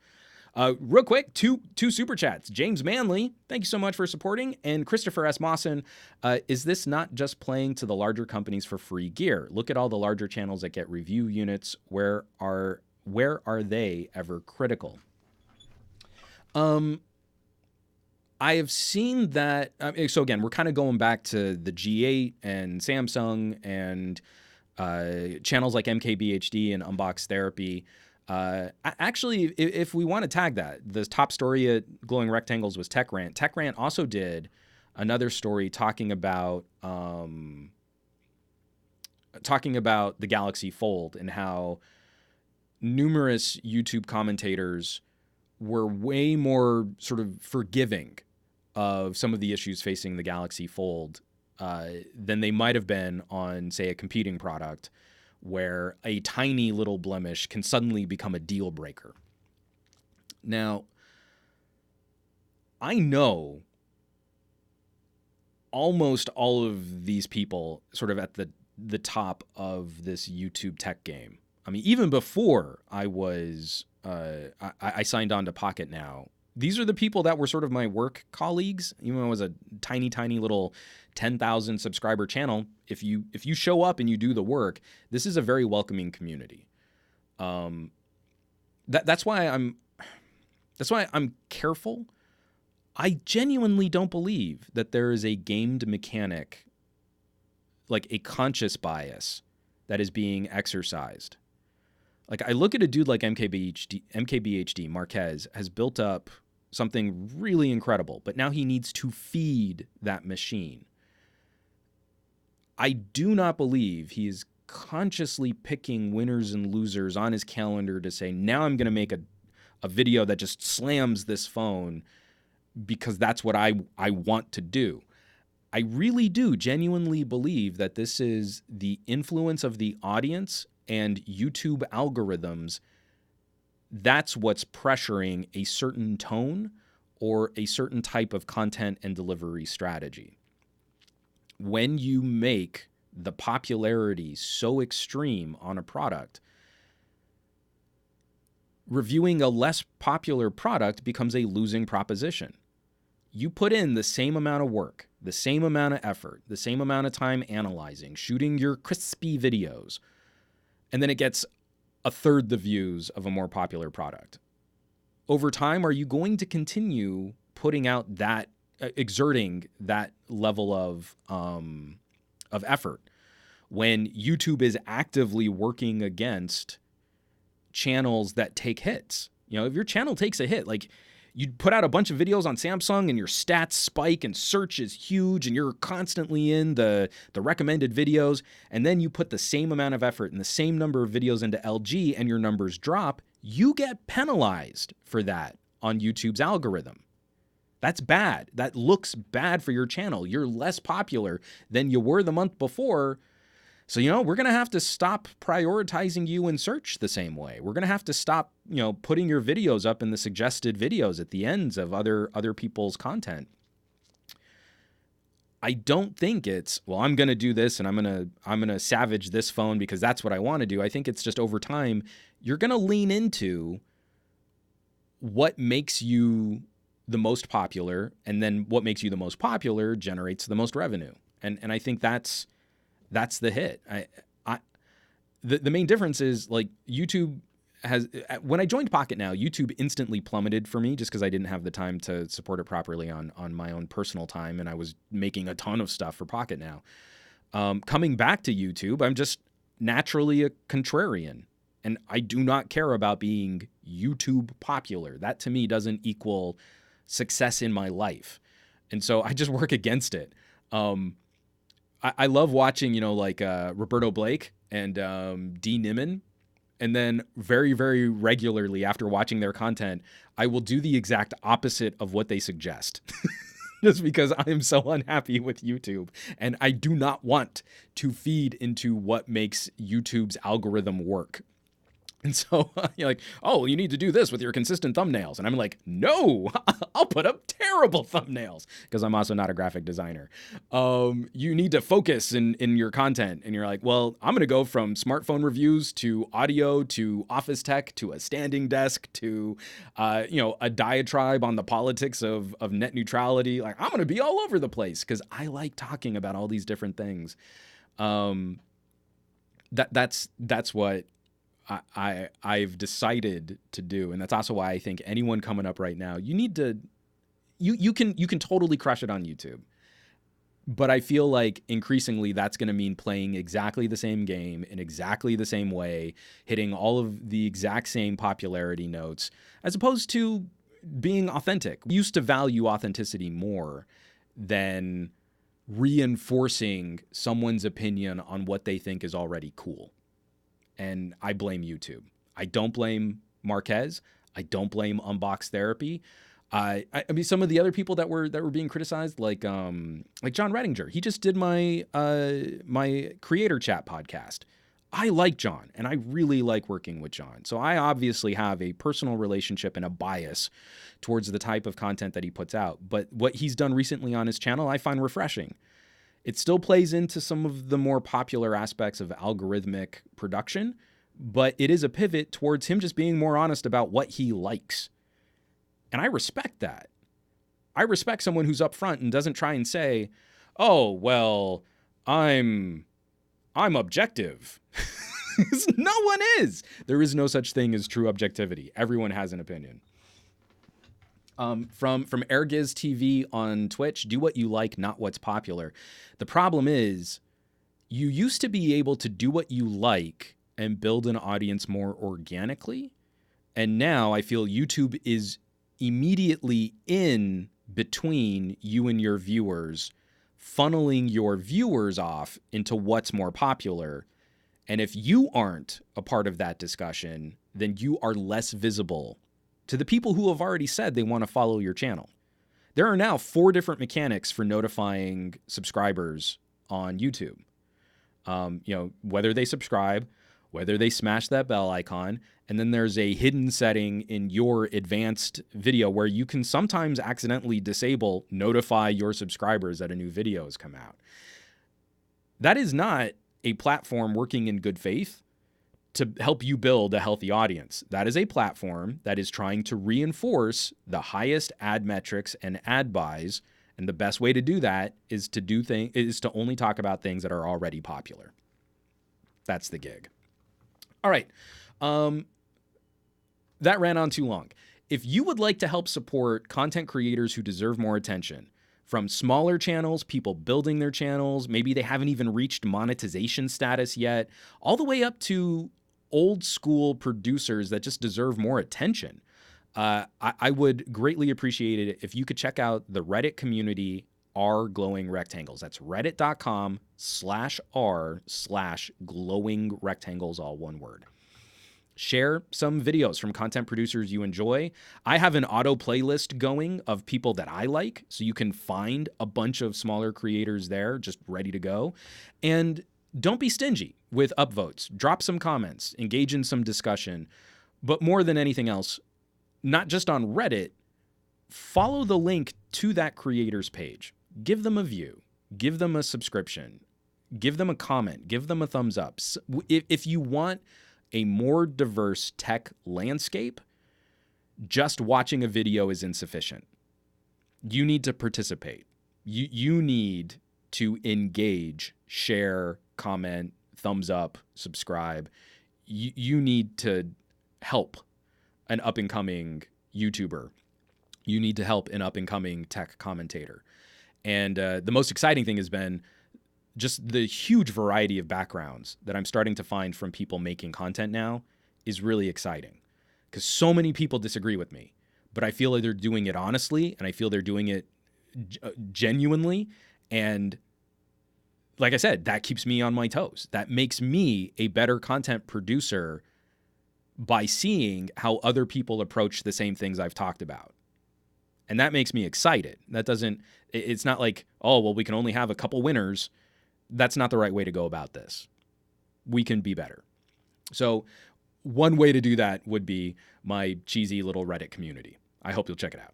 Real quick, two super chats. James Manley, thank you so much for supporting. And Christopher S. Mawson, is this not just playing to the larger companies for free gear? Look at all the larger channels that get review units. Where are they ever critical? I have seen that. So again, we're kind of going back to the G8 and Samsung and channels like MKBHD and Unbox Therapy. Actually, if we want to tag that, the top story at Glowing Rectangles was Tech Rant. Tech Rant also did another story talking about the Galaxy Fold and how numerous YouTube commentators were way more sort of forgiving of some of the issues facing the Galaxy Fold than they might have been on, say, a competing product, where a tiny little blemish can suddenly become a deal breaker. Now, I know almost all of these people sort of at the top of this YouTube tech game. I mean, even before I was, I signed on to Pocket Now, these are the people that were sort of my work colleagues. Even though it was a tiny, tiny little 10,000 subscriber channel, if you show up and you do the work, this is a very welcoming community. That's why I'm careful. I genuinely don't believe that there is a gamed mechanic, like a conscious bias, that is being exercised. Like, I look at a dude like MKBHD, Marquez, has built up something really incredible, but now he needs to feed that machine. I do not believe he is consciously picking winners and losers on his calendar to say, now I'm going to make a video that just slams this phone because that's what I want to do. I really do genuinely believe that this is the influence of the audience and YouTube algorithms. That's what's pressuring a certain tone or a certain type of content and delivery strategy. When you make the popularity so extreme on a product, reviewing a less popular product becomes a losing proposition. You put in the same amount of work, the same amount of effort, the same amount of time analyzing, shooting your crispy videos, and then it gets a third the views of a more popular product. Over time, are you going to continue putting out that, exerting that level of effort when YouTube is actively working against channels that take hits? You know, if your channel takes a hit, like you put out a bunch of videos on Samsung and your stats spike and search is huge and you're constantly in the recommended videos, and then you put the same amount of effort and the same number of videos into LG and your numbers drop, you get penalized for that on YouTube's algorithm. That's bad. That looks bad for your channel. You're less popular than you were the month before. So, you know, we're going to have to stop prioritizing you in search the same way. We're going to have to stop, you know, putting your videos up in the suggested videos at the ends of other people's content. I don't think it's, well, I'm going to do this and I'm going to savage this phone because that's what I want to do. I think it's just over time, you're going to lean into what makes you the most popular, and then what makes you the most popular generates the most revenue. And I think that's the hit. The main difference is, like, YouTube has, when I joined Pocket Now, YouTube instantly plummeted for me just because I didn't have the time to support it properly on my own personal time, and I was making a ton of stuff for Pocket Now. Coming back to YouTube, I'm just naturally a contrarian, and I do not care about being YouTube popular. That to me doesn't equal success in my life. And so I just work against it. I love watching, you know, like Roberto Blake and D. Niman. And then very, very regularly after watching their content, I will do the exact opposite of what they suggest. Just because I am so unhappy with YouTube. And I do not want to feed into what makes YouTube's algorithm work. And so you're like, oh, you need to do this with your consistent thumbnails. And I'm like, no, I'll put up terrible thumbnails because I'm also not a graphic designer. You need to focus in your content. And you're like, well, I'm going to go from smartphone reviews to audio to office tech to a standing desk to, a diatribe on the politics of net neutrality. Like, I'm going to be all over the place because I like talking about all these different things. That's what I've decided to do. And that's also why I think anyone coming up right now, you need to, you can totally crush it on YouTube. But I feel like increasingly that's going to mean playing exactly the same game in exactly the same way, hitting all of the exact same popularity notes, as opposed to being authentic. We used to value authenticity more than reinforcing someone's opinion on what they think is already cool. And I blame YouTube. I don't blame Marquez. I don't blame Unbox Therapy. I mean, some of the other people that were being criticized, like John Redinger. He just did my Creator Chat podcast. I like John, and I really like working with John. So I obviously have a personal relationship and a bias towards the type of content that he puts out. But what he's done recently on his channel, I find refreshing. It still plays into some of the more popular aspects of algorithmic production, but it is a pivot towards him just being more honest about what he likes. And I respect that. I respect someone who's upfront and doesn't try and say, oh, well, I'm objective. No one is. There is no such thing as true objectivity. Everyone has an opinion. From Airgiz TV on Twitch, do what you like, not what's popular. The problem is you used to be able to do what you like and build an audience more organically. And now I feel YouTube is immediately in between you and your viewers, funneling your viewers off into what's more popular. And if you aren't a part of that discussion, then you are less visible to the people who have already said they want to follow your channel. There are now 4 different mechanics for notifying subscribers on YouTube. Whether they subscribe, whether they smash that bell icon, and then there's a hidden setting in your advanced video where you can sometimes accidentally disable notify your subscribers that a new video has come out. That is not a platform working in good faith to help you build a healthy audience. That is a platform that is trying to reinforce the highest ad metrics and ad buys. And the best way to do that is to only talk about things that are already popular. That's the gig. All right. That ran on too long. If you would like to help support content creators who deserve more attention, from smaller channels, people building their channels, maybe they haven't even reached monetization status yet, all the way up to old school producers that just deserve more attention, I would greatly appreciate it if you could check out the Reddit community r glowing rectangles. That's reddit.com/r/glowing rectangles, all one word. Share some videos from content producers you enjoy. I have an auto playlist going of people that I like, so you can find a bunch of smaller creators there just ready to go. And don't be stingy with upvotes. Drop some comments, engage in some discussion. But more than anything else, not just on Reddit, follow the link to that creator's page. Give them a view. Give them a subscription. Give them a comment. Give them a thumbs up. If you want a more diverse tech landscape, just watching a video is insufficient. You need to participate. You need to engage, share, comment, thumbs up, subscribe. You need to help an up-and-coming YouTuber. You need to help an up-and-coming tech commentator. And the most exciting thing has been just the huge variety of backgrounds that I'm starting to find from people making content now is really exciting, because so many people disagree with me, but I feel like they're doing it honestly, and I feel they're doing it genuinely. And like I said, that keeps me on my toes. That makes me a better content producer by seeing how other people approach the same things I've talked about. And that makes me excited. It's not like, oh, well, we can only have a couple winners. That's not the right way to go about this. We can be better. So one way to do that would be my cheesy little Reddit community. I hope you'll check it out.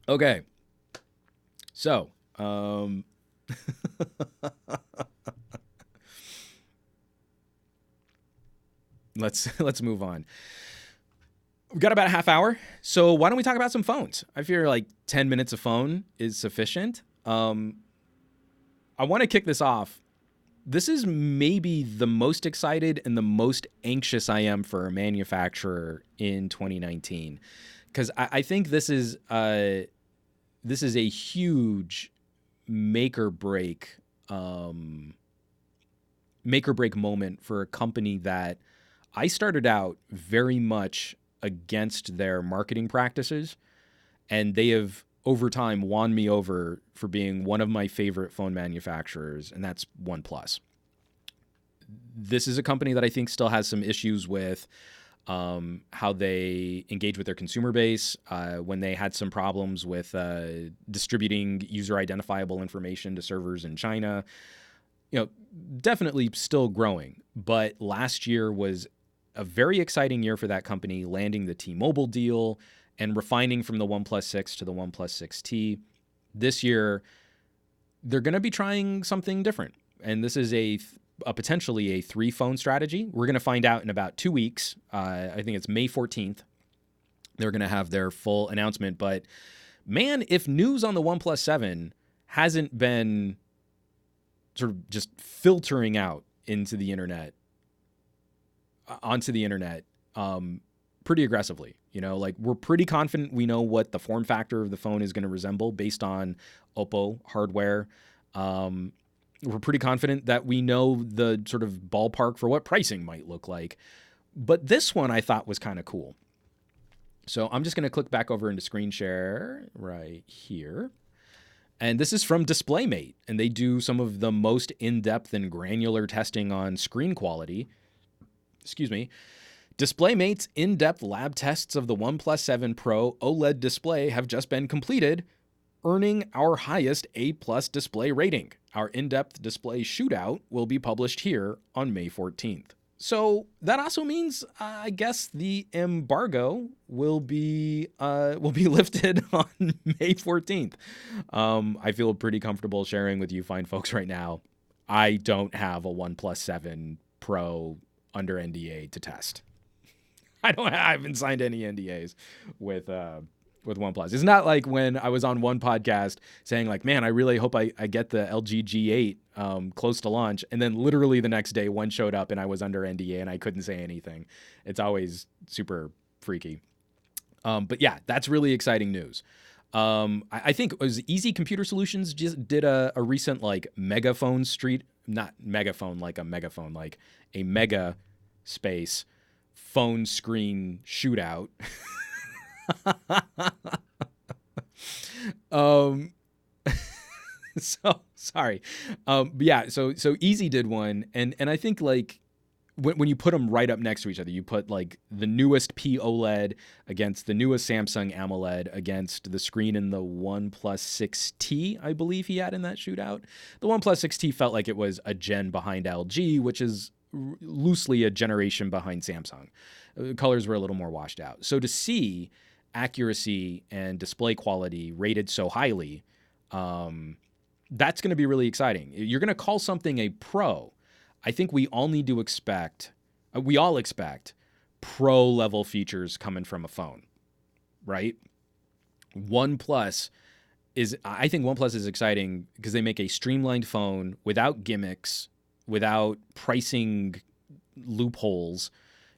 Okay. So, let's move on. We've got about a half hour, so why don't we talk about some phones? I feel like 10 minutes of phone is sufficient. I want to kick this off. This is maybe the most excited and the most anxious I am for a manufacturer in 2019, because I think this is a huge make or break moment for a company that I started out very much against their marketing practices, and they have over time won me over for being one of my favorite phone manufacturers, and that's OnePlus. This is a company that I think still has some issues with how they engage with their consumer base, when they had some problems with distributing user identifiable information to servers in China. Definitely still growing, but last year was a very exciting year for that company, landing the T-Mobile deal and refining from the OnePlus 6 to the OnePlus 6T. This year, they're going to be trying something different, and this is a potentially a 3-phone strategy. We're going to find out in about 2 weeks. I think it's May 14th. They're going to have their full announcement, but man, if news on the OnePlus 7 hasn't been sort of just filtering out onto the internet pretty aggressively. We're pretty confident we know what the form factor of the phone is going to resemble based on Oppo hardware. We're pretty confident that we know the sort of ballpark for what pricing might look like. But this one I thought was kind of cool. So I'm just going to click back over into screen share right here. And this is from DisplayMate, and they do some of the most in-depth and granular testing on screen quality. DisplayMate's in-depth lab tests of the OnePlus 7 Pro OLED display have just been completed, earning our highest A+ display rating. Our in-depth display shootout will be published here on May 14th. So that also means, I guess, the embargo will be lifted on May 14th. I feel pretty comfortable sharing with you fine folks right now. I don't have a OnePlus 7 Pro under NDA to test. I haven't signed any NDAs with OnePlus. It's not like when I was on one podcast saying like, man, I really hope I get the LG G8 close to launch. And then literally the next day one showed up and I was under NDA and I couldn't say anything. It's always super freaky. But yeah, that's really exciting news. I think it was Easy Computer Solutions just did a recent like megaphone not megaphone like a megaphone, like a mega space phone screen shootout. So sorry. Yeah, so Easy did one, and I think like when you put them right up next to each other, you put like the newest P OLED against the newest Samsung AMOLED against the screen in the OnePlus 6T, I believe he had in that shootout. The OnePlus 6T felt like it was a gen behind LG, which is loosely a generation behind Samsung. Colors were a little more washed out. So to see accuracy and display quality rated so highly, that's going to be really exciting. You're going to call something a Pro. I think we all need to expect Pro level features coming from a phone, right? I think OnePlus is exciting because they make a streamlined phone without gimmicks, without pricing loopholes,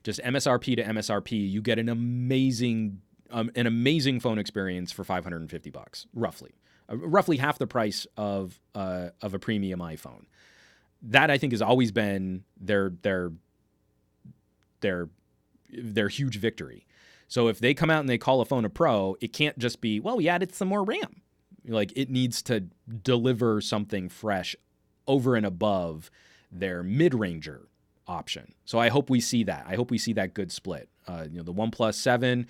just MSRP to MSRP. You get an amazing phone experience for $550, roughly half the price of a premium iPhone. That I think has always been their huge victory. So if they come out and they call a phone a Pro, it can't just be, well, we added some more RAM. Like, it needs to deliver something fresh over and above their mid-ranger option. So I hope we see that. I hope we see that good split. The OnePlus 7,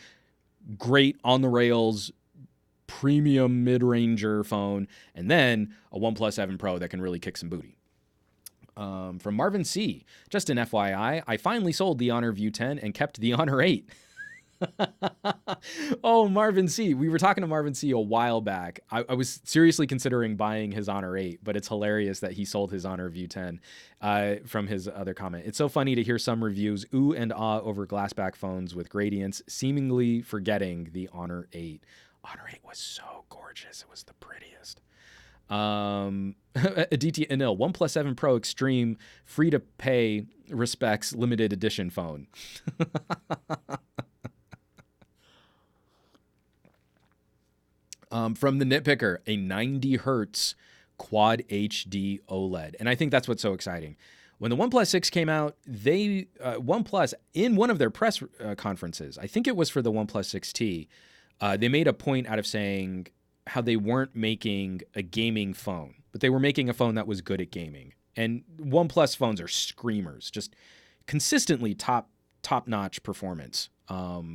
great on the rails, premium mid-ranger phone, and then a OnePlus 7 Pro that can really kick some booty. From Marvin C. Just an FYI, I finally sold the Honor View 10 and kept the Honor 8. Oh, Marvin C. We were talking to Marvin C. a while back. I was seriously considering buying his Honor 8, but it's hilarious that he sold his Honor View 10 from his other comment. It's so funny to hear some reviews ooh and ah over glassback phones with gradients, seemingly forgetting the Honor 8. Honor 8 was so gorgeous. It was the prettiest. Aditya Anil, OnePlus 7 Pro Extreme, free to pay, respects, limited edition phone. From the Nitpicker, a 90 hertz quad HD OLED. And I think that's what's so exciting. When the OnePlus 6 came out, OnePlus, in one of their press conferences, I think it was for the OnePlus 6T, they made a point out of saying how they weren't making a gaming phone, but they were making a phone that was good at gaming. And OnePlus phones are screamers, just consistently top-notch performance. But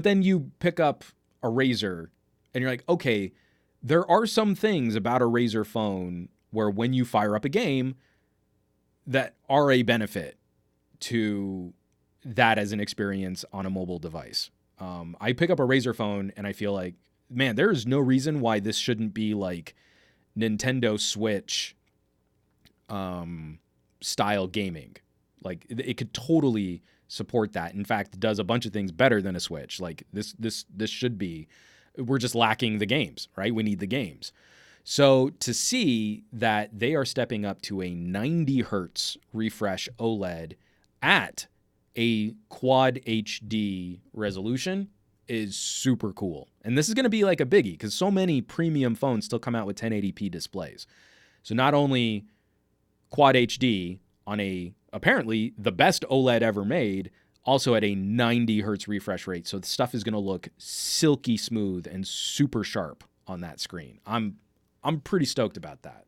then you pick up a RAZR and you're like, okay, there are some things about a RAZR phone where when you fire up a game that are a benefit to that as an experience on a mobile device. I pick up a RAZR phone and I feel like, man, there is no reason why this shouldn't be like Nintendo Switch style gaming. Like it could totally support that. In fact, it does a bunch of things better than a Switch. Like this should be, we're just lacking the games, right? We need the games. So to see that they are stepping up to a 90 hertz refresh OLED at a quad HD resolution is super cool. And this is going to be like a biggie because so many premium phones still come out with 1080p displays. So not only quad HD on apparently the best OLED ever made, also at a 90 hertz refresh rate. So the stuff is going to look silky smooth and super sharp on that screen. I'm pretty stoked about that.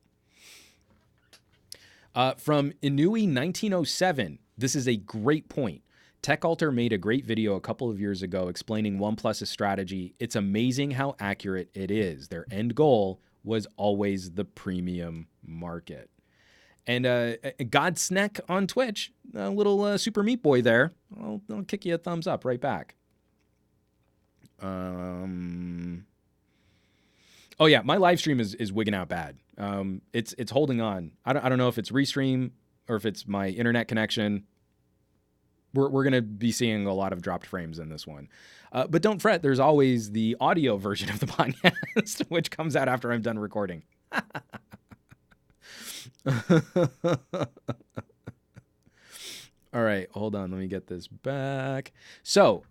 From Inui 1907, this is a great point. TechAlter made a great video a couple of years ago explaining OnePlus's strategy. It's amazing how accurate it is. Their end goal was always the premium market. And Godsneck on Twitch, a little Super Meat Boy there. I'll kick you a thumbs up right back. Oh yeah, my live stream is wigging out bad. It's holding on. I don't know if it's Restream or if it's my internet connection. We're going to be seeing a lot of dropped frames in this one. But don't fret, there's always the audio version of the podcast, which comes out after I'm done recording. All right, hold on. Let me get this back. So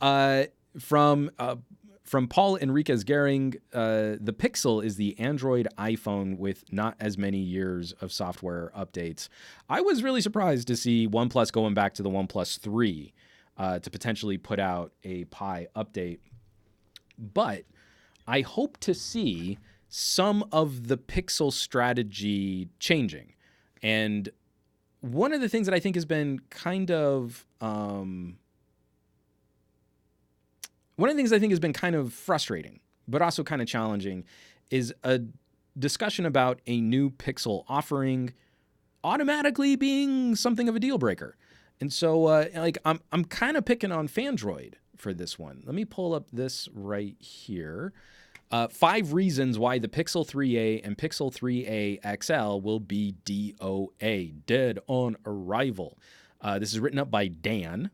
from Paul Enriquez Gehring, the Pixel is the Android iPhone with not as many years of software updates. I was really surprised to see OnePlus going back to the OnePlus 3 to potentially put out a Pi update. But I hope to see some of the Pixel strategy changing. And one of the things that I think has been kind of frustrating, but also kind of challenging, is a discussion about a new Pixel offering automatically being something of a deal breaker. And so, I'm kind of picking on Fandroid for this one. Let me pull up this right here. 5 reasons why the Pixel 3a and Pixel 3a XL will be DOA, dead on arrival. This is written up by Dan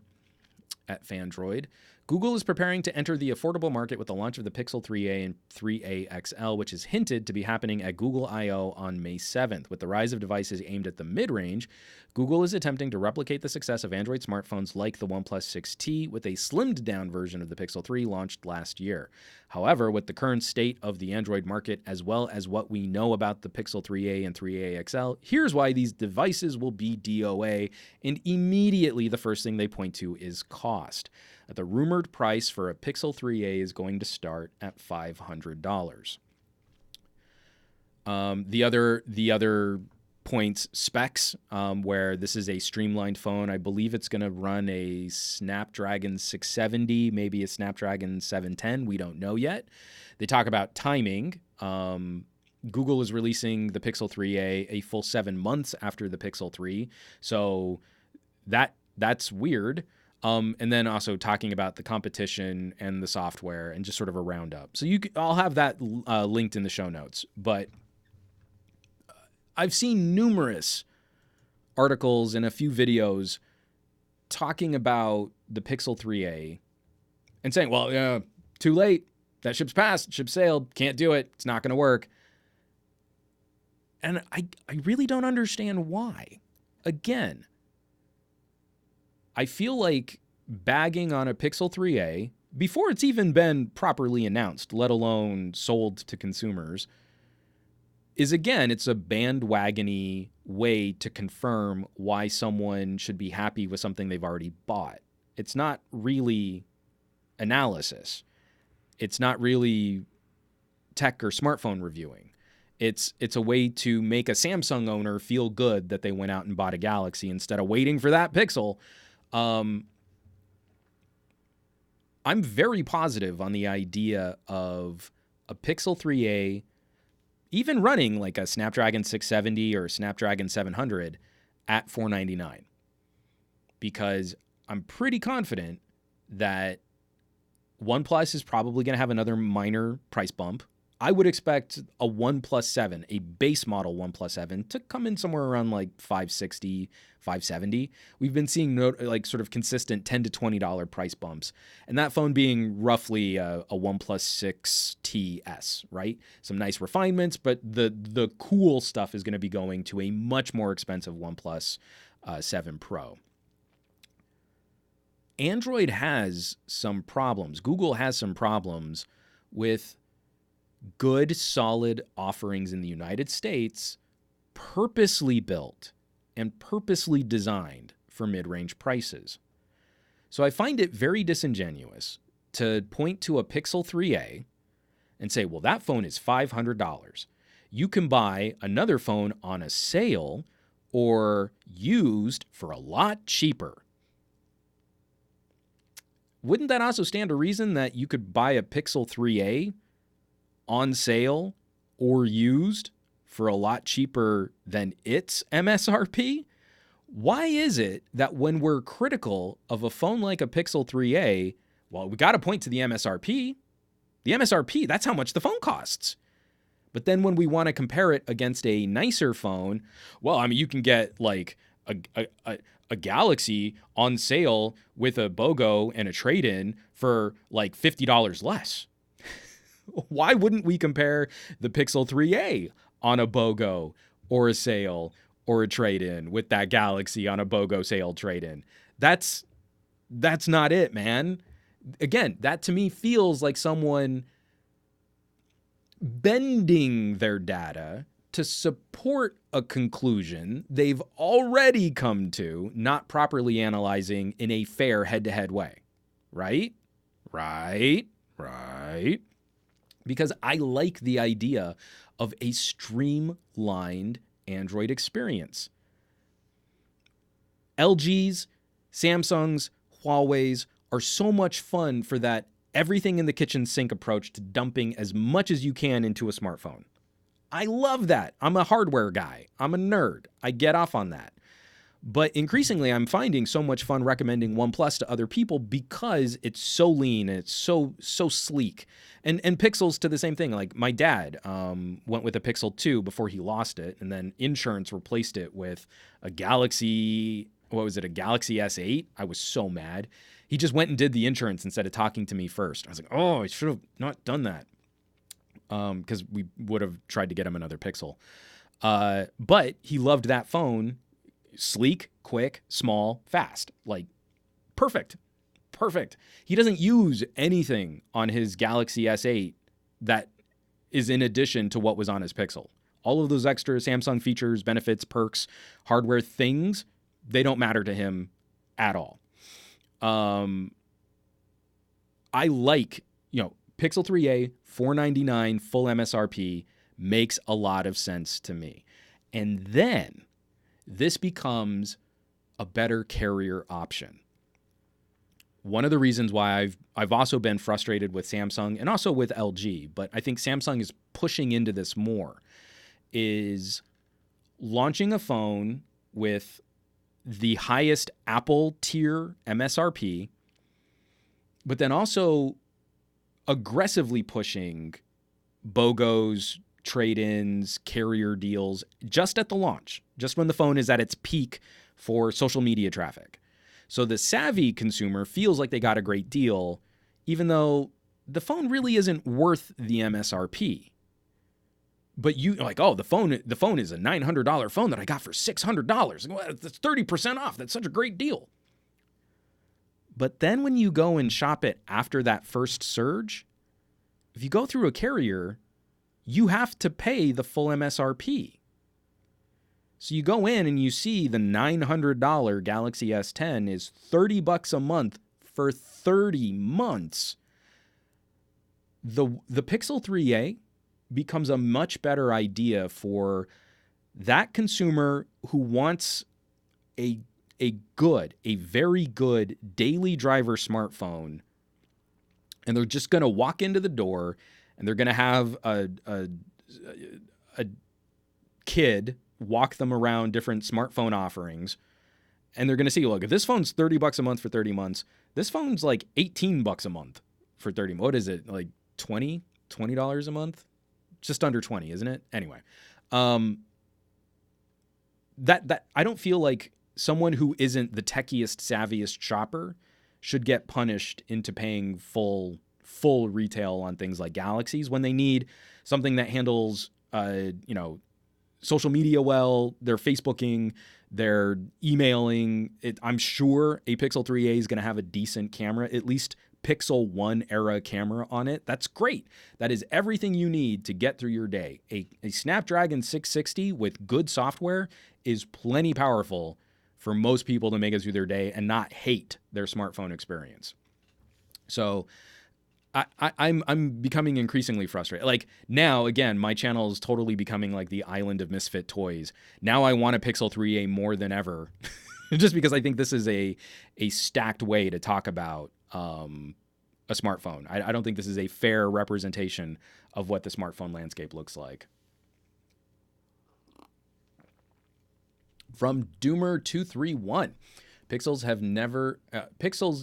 at Fandroid. Google is preparing to enter the affordable market with the launch of the Pixel 3a and 3a XL, which is hinted to be happening at Google I/O on May 7th. With the rise of devices aimed at the mid-range, Google is attempting to replicate the success of Android smartphones like the OnePlus 6T with a slimmed-down version of the Pixel 3 launched last year. However, with the current state of the Android market, as well as what we know about the Pixel 3a and 3a XL, here's why these devices will be DOA, and immediately the first thing they point to is cost. The rumored price for a Pixel 3a is going to start at $500. The other points specs, where this is a streamlined phone. I believe it's going to run a Snapdragon 670, maybe a Snapdragon 710. We don't know yet. They talk about timing. Google is releasing the Pixel 3a a full 7 months after the Pixel 3. So that's weird. And then also talking about the competition and the software and just sort of a roundup. So I'll have that linked in the show notes. But I've seen numerous articles and a few videos talking about the Pixel 3a and saying, well, too late. That ship's passed. Ship sailed. Can't do it. It's not going to work. And I really don't understand why. Again, I feel like bagging on a Pixel 3a before it's even been properly announced, let alone sold to consumers, is, again, it's a bandwagon-y way to confirm why someone should be happy with something they've already bought. It's not really analysis. It's not really tech or smartphone reviewing. It's a way to make a Samsung owner feel good that they went out and bought a Galaxy instead of waiting for that Pixel. I'm very positive on the idea of a Pixel 3a even running like a Snapdragon 670 or a Snapdragon 700 at $499, because I'm pretty confident that OnePlus is probably going to have another minor price bump. I would expect a OnePlus 7, a base model OnePlus 7, to come in somewhere around like $560, $570. We've been seeing like sort of consistent $10 to $20 price bumps, and that phone being roughly a OnePlus 6T-S, right? Some nice refinements, but the cool stuff is going to be going to a much more expensive OnePlus 7 Pro. Android has some problems. Google has some problems with good, solid offerings in the United States, purposely built and purposely designed for mid-range prices. So I find it very disingenuous to point to a Pixel 3a and say, well, that phone is $500. You can buy another phone on a sale or used for a lot cheaper. Wouldn't that also stand to reason that you could buy a Pixel 3a on sale or used for a lot cheaper than its MSRP? Why is it that when we're critical of a phone like a Pixel 3a, well, we got to point to the MSRP. The MSRP, that's how much the phone costs. But then when we want to compare it against a nicer phone, well, I mean, you can get like a Galaxy on sale with a BOGO and a trade-in for like $50 less. Why wouldn't we compare the Pixel 3a on a BOGO or a sale or a trade-in with that Galaxy on a BOGO sale trade-in? That's not it, man. Again, that to me feels like someone bending their data to support a conclusion they've already come to, not properly analyzing in a fair head-to-head way. Right? Because I like the idea of a streamlined Android experience. LG's, Samsung's, Huawei's are so much fun for that everything in the kitchen sink approach to dumping as much as you can into a smartphone. I love that. I'm a hardware guy. I'm a nerd. I get off on that. But increasingly, I'm finding so much fun recommending OnePlus to other people because it's so lean and it's so sleek. And Pixels to the same thing. Like my dad went with a Pixel 2 before he lost it, and then insurance replaced it with a Galaxy, a Galaxy S8? I was so mad. He just went and did the insurance instead of talking to me first. I was like, oh, I should have not done that. Because we would have tried to get him another Pixel. But he loved that phone. Sleek, quick, small, fast. Like, perfect. He doesn't use anything on his Galaxy S8 that is in addition to what was on his Pixel. All of those extra Samsung features, benefits, perks, hardware things, they don't matter to him at all. I like, Pixel 3a, $499, full MSRP, makes a lot of sense to me. And then this becomes a better carrier option. One of the reasons why I've also been frustrated with Samsung and also with LG, but I think Samsung is pushing into this more, is launching a phone with the highest Apple tier MSRP, but then also aggressively pushing BOGOs, trade-ins, carrier deals just at the launch, just when the phone is at its peak for social media traffic. So the savvy consumer feels like they got a great deal, even though the phone really isn't worth the MSRP. But you like, oh, the phone is a $900 phone that I got for $600. Well, that's 30% off. That's such a great deal. But then when you go and shop it after that first surge, if you go through a carrier, you have to pay the full MSRP. So you go in and you see the $900 Galaxy S10 is $30 a month for 30 months. The Pixel 3a becomes a much better idea for that consumer who wants a very good daily driver smartphone, and they're just going to walk into the door and they're going to have a kid walk them around different smartphone offerings, and they're going to see, look, if this phone's $30 a month for 30 months, this phone's like $18 a month for 30. What is it? Like $20 a month? Just under 20, isn't it? Anyway, that I don't feel like someone who isn't the techiest, savviest shopper should get punished into paying full retail on things like Galaxies when they need something that handles, social media well, they're Facebooking, they're emailing. I'm sure a Pixel 3a is going to have a decent camera, at least Pixel 1 era camera on it. That's great. That is everything you need to get through your day. A Snapdragon 660 with good software is plenty powerful for most people to make it through their day and not hate their smartphone experience. So I'm becoming increasingly frustrated. Like now, again, my channel is totally becoming like the island of misfit toys. Now I want a Pixel 3a more than ever, just because I think this is a stacked way to talk about a smartphone. I don't think this is a fair representation of what the smartphone landscape looks like. From Doomer231, Pixels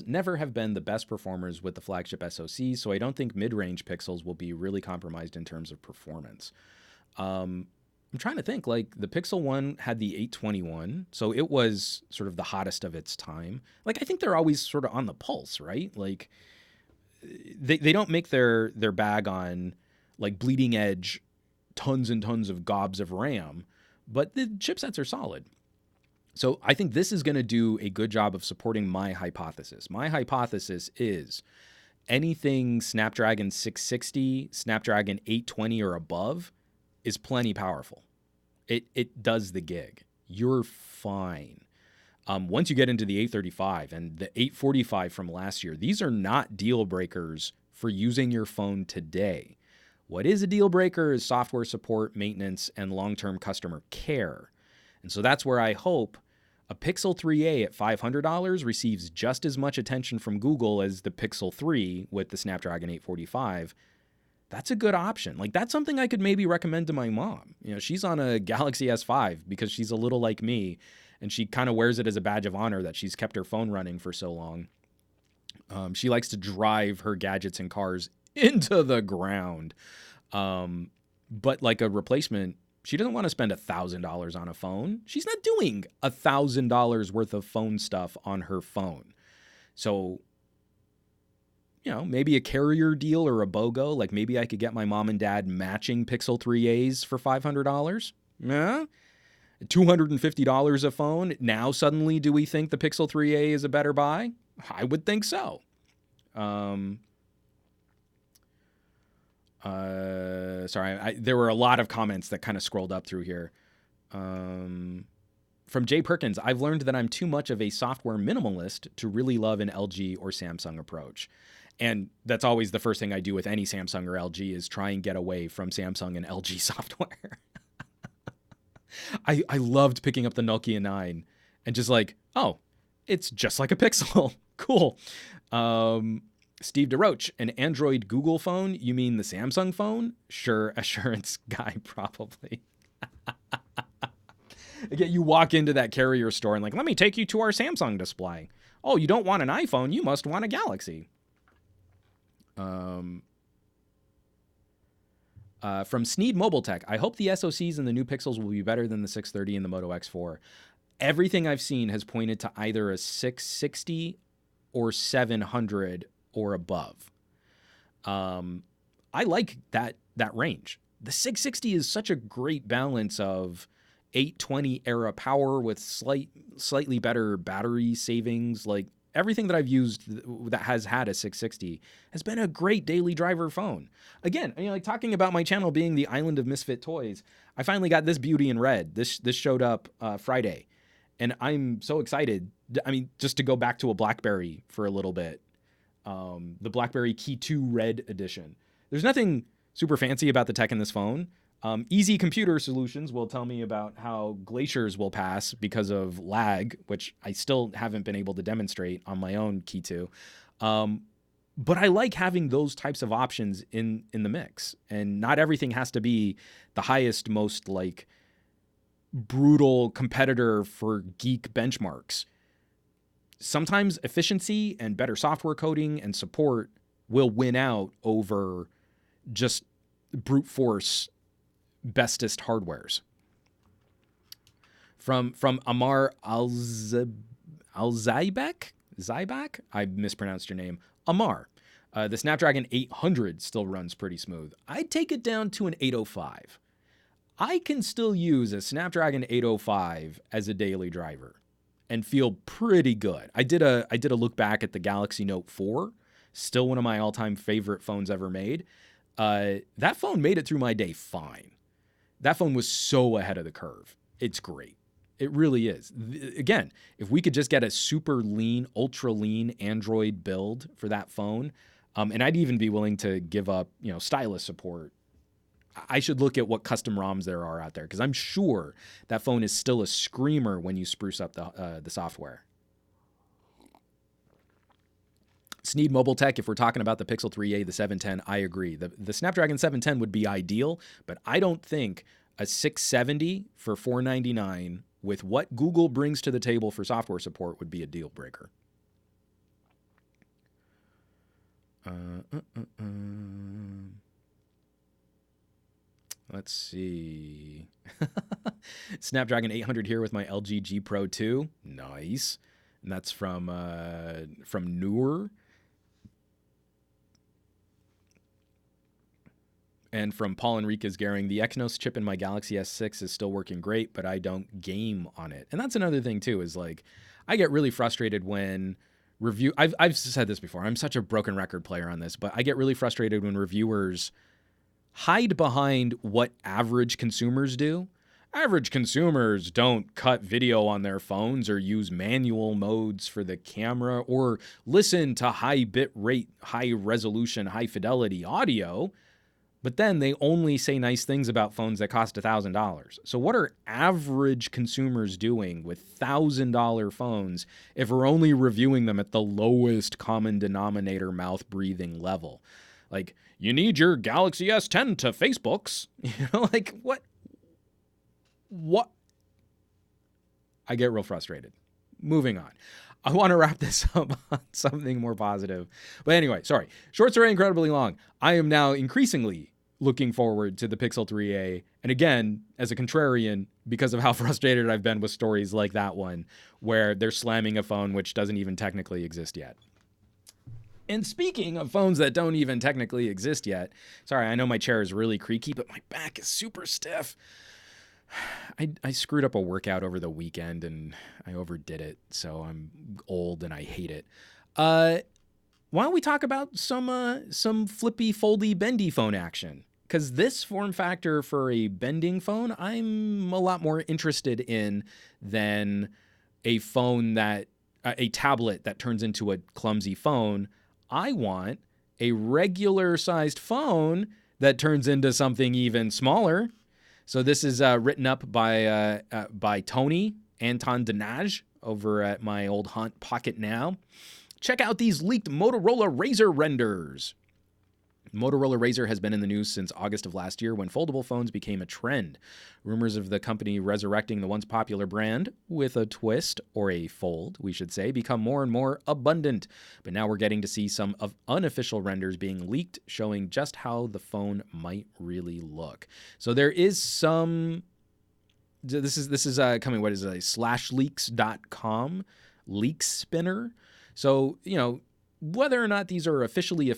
never have been the best performers with the flagship SoC, so I don't think mid-range Pixels will be really compromised in terms of performance. I'm trying to think, like the Pixel 1 had the 821, so it was sort of the hottest of its time. Like I think they're always sort of on the pulse, right? Like they don't make their bag on like bleeding edge tons and tons of gobs of RAM, but the chipsets are solid. So I think this is going to do a good job of supporting my hypothesis. My hypothesis is anything Snapdragon 660, Snapdragon 820 or above is plenty powerful. It does the gig. You're fine. Once you get into the 835 and the 845 from last year, these are not deal breakers for using your phone today. What is a deal breaker is software support, maintenance, and long-term customer care. And so that's where I hope a Pixel 3a at $500 receives just as much attention from Google as the Pixel 3 with the Snapdragon 845. That's a good option. Like that's something I could maybe recommend to my mom. You know, she's on a Galaxy S5 because she's a little like me and she kind of wears it as a badge of honor that she's kept her phone running for so long. She likes to drive her gadgets and cars into the ground. But like a replacement, she doesn't want to spend $1,000 on a phone. She's not doing $1,000 worth of phone stuff on her phone. So, you know, maybe a carrier deal or a BOGO, like maybe I could get my mom and dad matching Pixel 3As for $500. Yeah. $250 a phone. Now suddenly do we think the Pixel 3a is a better buy? I would think so. Sorry, there were a lot of comments that kind of scrolled up through here. From Jay Perkins, I've learned that I'm too much of a software minimalist to really love an LG or Samsung approach. And that's always the first thing I do with any Samsung or LG is try and get away from Samsung and LG software. I loved picking up the Nokia 9 and just like, oh, it's just like a Pixel. Cool. Steve DeRoach, an Android Google phone? You mean the Samsung phone? Sure, assurance guy, probably. Again, you walk into that carrier store and like, let me take you to our Samsung display. Oh, you don't want an iPhone? You must want a Galaxy. From Sneed Mobile Tech, I hope the SoCs in the new Pixels will be better than the 630 and the Moto X4. Everything I've seen has pointed to either a 660 or 700 or above. I like that range. The 660 is such a great balance of 820 era power with slightly better battery savings. Like everything that I've used that has had a 660 has been a great daily driver phone. Again, you know, like talking about my channel being the island of misfit toys, I finally got this beauty in red. This showed up Friday, and I'm so excited. I mean, just to go back to a BlackBerry for a little bit, the BlackBerry Key 2 Red Edition. There's nothing super fancy about the tech in this phone. Easy Computer Solutions will tell me about how glaciers will pass because of lag, which I still haven't been able to demonstrate on my own Key 2. But I like having those types of options in the mix. And not everything has to be the highest, most like brutal competitor for geek benchmarks. Sometimes efficiency and better software coding and support will win out over just brute force bestest hardwares. From Amar Alzaibek, I mispronounced your name. Amar, the Snapdragon 800 still runs pretty smooth. I'd take it down to an 805. I can still use a Snapdragon 805 as a daily driver and feel pretty good. I did a look back at the Galaxy Note 4, still one of my all-time favorite phones ever made. That phone made it through my day fine. That phone was so ahead of the curve. It's great. It really is. Again, if we could just get a super lean, ultra lean Android build for that phone, and I'd even be willing to give up, you know, stylus support. I should look at what custom ROMs there are out there, because I'm sure that phone is still a screamer when you spruce up the software. Sneed Mobile Tech, if we're talking about the Pixel 3a, the 710, I agree. The Snapdragon 710 would be ideal, but I don't think a 670 for $499 with what Google brings to the table for software support would be a deal breaker. Let's see. Snapdragon 800 here with my LG G Pro 2. Nice. And that's from Noor. And from Paul Enriquez Gehring, the Exynos chip in my Galaxy S6 is still working great, but I don't game on it. And that's another thing too, is like, I get really frustrated when I've said this before, I'm such a broken record player on this, but I get really frustrated when reviewers hide behind what average consumers do. Average consumers don't cut video on their phones or use manual modes for the camera or listen to high bit rate, high resolution, high fidelity audio. But then they only say nice things about phones that cost $1,000. So what are average consumers doing with $1,000 phones if we're only reviewing them at the lowest common denominator mouth-breathing level? Like, you need your Galaxy S10 to Facebooks. You know, like, what? I get real frustrated. Moving on. I want to wrap this up on something more positive. But anyway, sorry. Shorts are incredibly long. I am now increasingly looking forward to the Pixel 3a. And again, as a contrarian, because of how frustrated I've been with stories like that one, where they're slamming a phone which doesn't even technically exist yet. And speaking of phones that don't even technically exist yet, sorry, I know my chair is really creaky, but my back is super stiff. I screwed up a workout over the weekend and I overdid it, so I'm old and I hate it. Why don't we talk about some flippy, foldy, bendy phone action? Because this form factor for a bending phone, I'm a lot more interested in than a phone a tablet that turns into a clumsy phone. I want a regular sized phone that turns into something even smaller. So this is written up by Tony Anton Denaj over at my old Hunt Pocket Now. Check out these leaked Motorola RAZR renders. Motorola RAZR has been in the news since August of last year when foldable phones became a trend. Rumors of the company resurrecting the once popular brand with a twist, or a fold, we should say, become more and more abundant. But now we're getting to see some of unofficial renders being leaked, showing just how the phone might really look. So there is some... This is coming, what is it, slashleaks.com leak spinner. So, you know, whether or not these are officially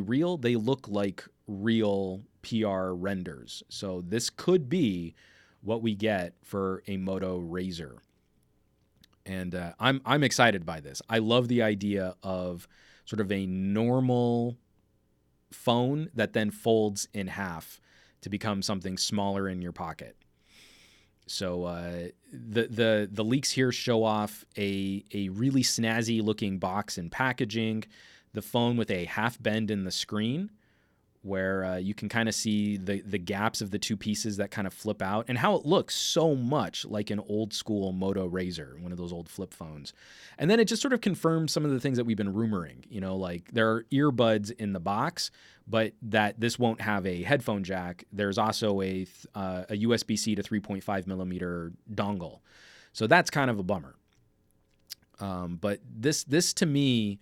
real, they look like real PR renders. So this could be what we get for a Moto RAZR. And I'm excited by this. I love the idea of sort of a normal phone that then folds in half to become something smaller in your pocket. So the leaks here show off a really snazzy looking box and packaging, the phone with a half bend in the screen where you can kind of see the gaps of the two pieces that kind of flip out, and how it looks so much like an old school Moto RAZR, one of those old flip phones. And then it just sort of confirms some of the things that we've been rumoring, you know, like there are earbuds in the box, but that this won't have a headphone jack. There's also a USB-C to 3.5 millimeter dongle. So that's kind of a bummer. But this to me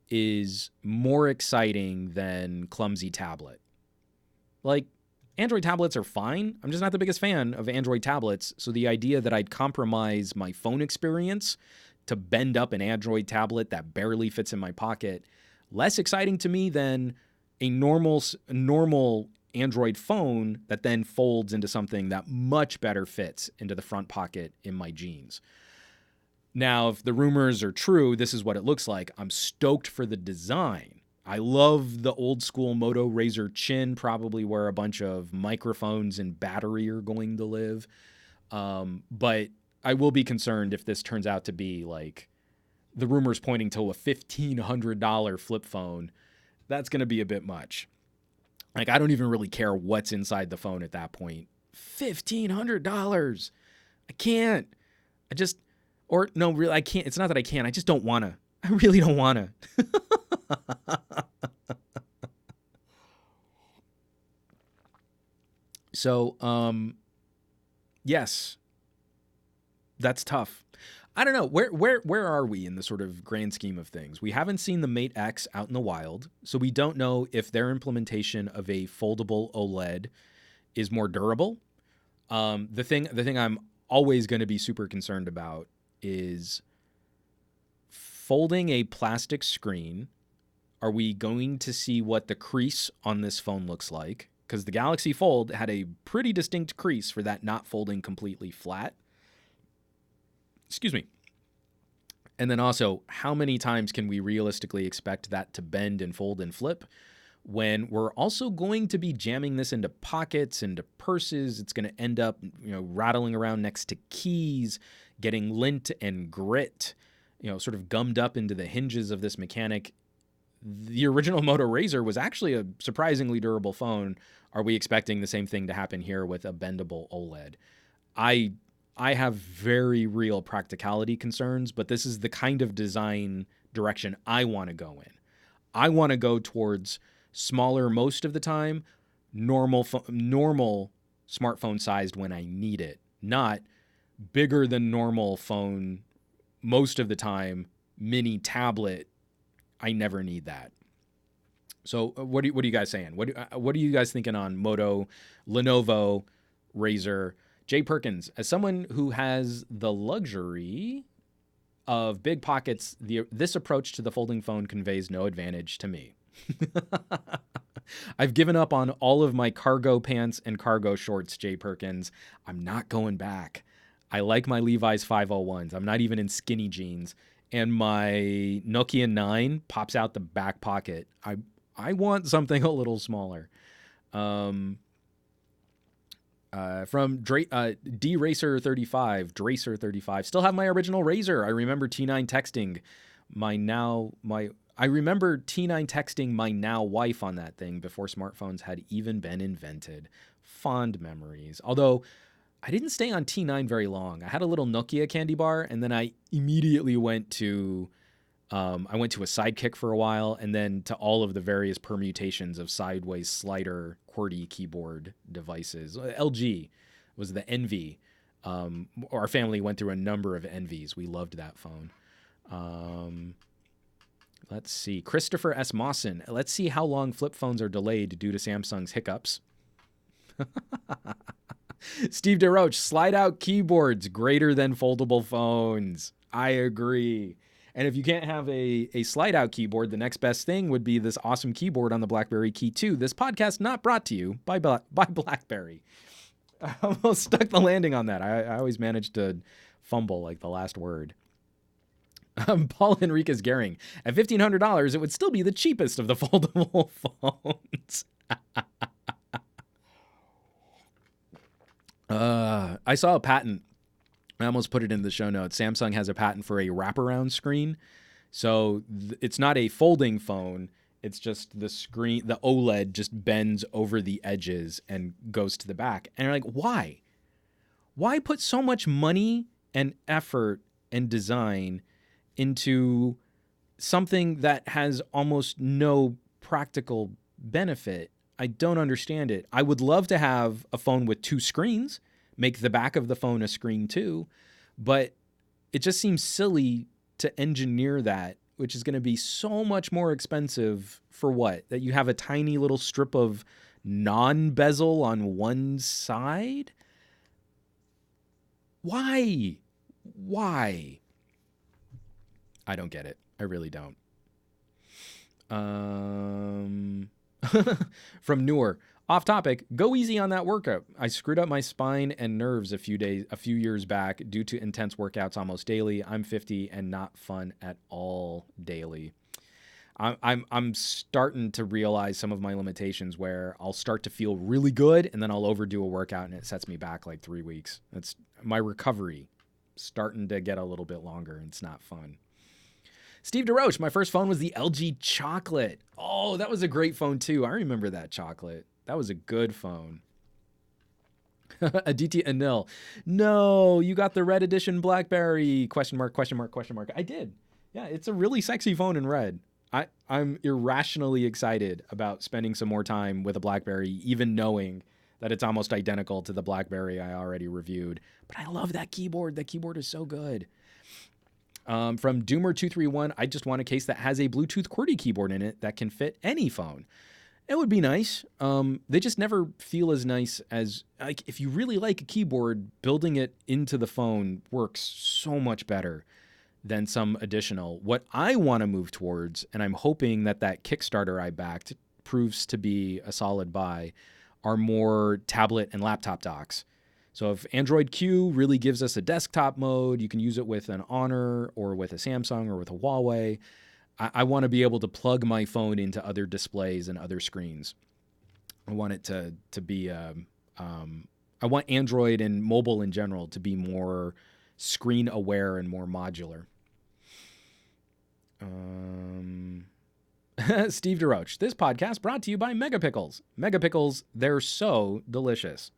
is more exciting than clumsy tablet. Like, Android tablets are fine. I'm just not the biggest fan of Android tablets. So the idea that I'd compromise my phone experience to bend up an Android tablet that barely fits in my pocket, less exciting to me than a normal Android phone that then folds into something that much better fits into the front pocket in my jeans. Now, if the rumors are true, this is what it looks like. I'm stoked for the design. I love the old school Moto RAZR chin, probably where a bunch of microphones and battery are going to live. But I will be concerned if this turns out to be like the rumors pointing to a $1,500 flip phone. That's going to be a bit much. Like, I don't even really care what's inside the phone at that point. $1,500. I can't. Or no, really, I can't. It's not that I can't. I just don't want to. I really don't want to. So, yes, that's tough. I don't know. Where are we in the sort of grand scheme of things? We haven't seen the Mate X out in the wild, so we don't know if their implementation of a foldable OLED is more durable. The thing I'm always going to be super concerned about is folding a plastic screen. Are we going to see what the crease on this phone looks like? Because the Galaxy Fold had a pretty distinct crease for that not folding completely flat. Excuse me. And then also, how many times can we realistically expect that to bend and fold and flip when we're also going to be jamming this into pockets, into purses? It's going to end up, you know, rattling around next to keys, getting lint and grit, you know, sort of gummed up into the hinges of this mechanic. The original Moto RAZR was actually a surprisingly durable phone. Are we expecting the same thing to happen here with a bendable OLED? I have very real practicality concerns, but this is the kind of design direction I want to go in. I want to go towards smaller most of the time, normal smartphone sized when I need it, not bigger than normal phone most of the time, mini tablet. I never need that. So what are you guys saying? What are you guys thinking on Moto, Lenovo, RAZR? Jay Perkins, as someone who has the luxury of big pockets, this approach to the folding phone conveys no advantage to me. I've given up on all of my cargo pants and cargo shorts, Jay Perkins. I'm not going back. I like my Levi's 501s. I'm not even in skinny jeans. And my Nokia 9 pops out the back pocket. I want something a little smaller. From D-Racer35, Dracer35. Still have my original RAZR. I remember T9 texting my now wife on that thing before smartphones had even been invented. Fond memories. Although I didn't stay on T9 very long. I had a little Nokia candy bar, and then I immediately went to a Sidekick for a while, and then to all of the various permutations of sideways slider QWERTY keyboard devices. LG was the Envy. Our family went through a number of Envies. We loved that phone. Let's see. Christopher S. Mawson. Let's see how long flip phones are delayed due to Samsung's hiccups. Steve DeRoche. Slide out keyboards greater than foldable phones. I agree. And if you can't have a slide out keyboard, the next best thing would be this awesome keyboard on the BlackBerry Key 2. This podcast not brought to you by BlackBerry. I almost stuck the landing on that. I always manage to fumble like the last word. Paul Enriquez Gehring. At $1,500, it would still be the cheapest of the foldable phones. I saw a patent. I almost put it in the show notes. Samsung has a patent for a wraparound screen. So it's not a folding phone. It's just the screen, the OLED just bends over the edges and goes to the back. And you're like, why? Why put so much money and effort and design into something that has almost no practical benefit? I don't understand it. I would love to have a phone with two screens, make the back of the phone a screen too, but it just seems silly to engineer that, which is going to be so much more expensive for what? That you have a tiny little strip of non-bezel on one side? Why? Why? I don't get it. I really don't. From Noor. Off topic, go easy on that workout. I screwed up my spine and nerves a few years back due to intense workouts almost daily. I'm 50 and not fun at all daily. I'm starting to realize some of my limitations where I'll start to feel really good and then I'll overdo a workout and it sets me back like 3 weeks. That's my recovery starting to get a little bit longer and it's not fun. Steve DeRoche, my first phone was the LG Chocolate. Oh, that was a great phone too. I remember that Chocolate. That was a good phone. Aditya Anil. No, you got the red edition Blackberry? Question mark, question mark, question mark. I did. Yeah, it's a really sexy phone in red. I'm irrationally excited about spending some more time with a Blackberry, even knowing that it's almost identical to the Blackberry I already reviewed. But I love that keyboard. That keyboard is so good. From Doomer231, I just want a case that has a Bluetooth QWERTY keyboard in it that can fit any phone. It would be nice. They just never feel as nice as, like, if you really like a keyboard, building it into the phone works so much better than some additional. What I want to move towards, and I'm hoping that Kickstarter I backed proves to be a solid buy, are more tablet and laptop docks. So if Android Q really gives us a desktop mode, you can use it with an Honor or with a Samsung or with a Huawei. I want to be able to plug my phone into other displays and other screens. I want it to be, I want Android and mobile in general to be more screen aware and more modular. Steve DeRoche, this podcast brought to you by Megapickles. Megapickles, they're so delicious.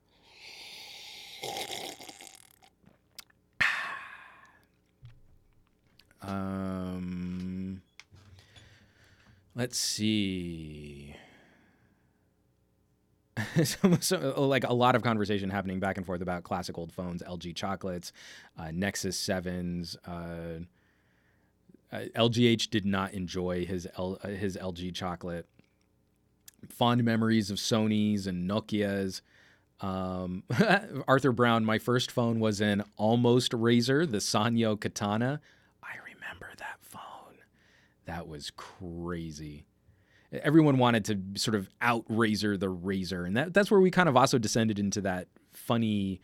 Let's see. So, like a lot of conversation happening back and forth about classic old phones, LG Chocolates, Nexus 7s. LGH did not enjoy his LG Chocolate. Fond memories of Sony's and Nokia's. Arthur Brown, my first phone was an almost RAZR, the Sanyo Katana. I remember that phone. That was crazy. Everyone wanted to sort of out RAZR the RAZR, and that's where we kind of also descended into that funny,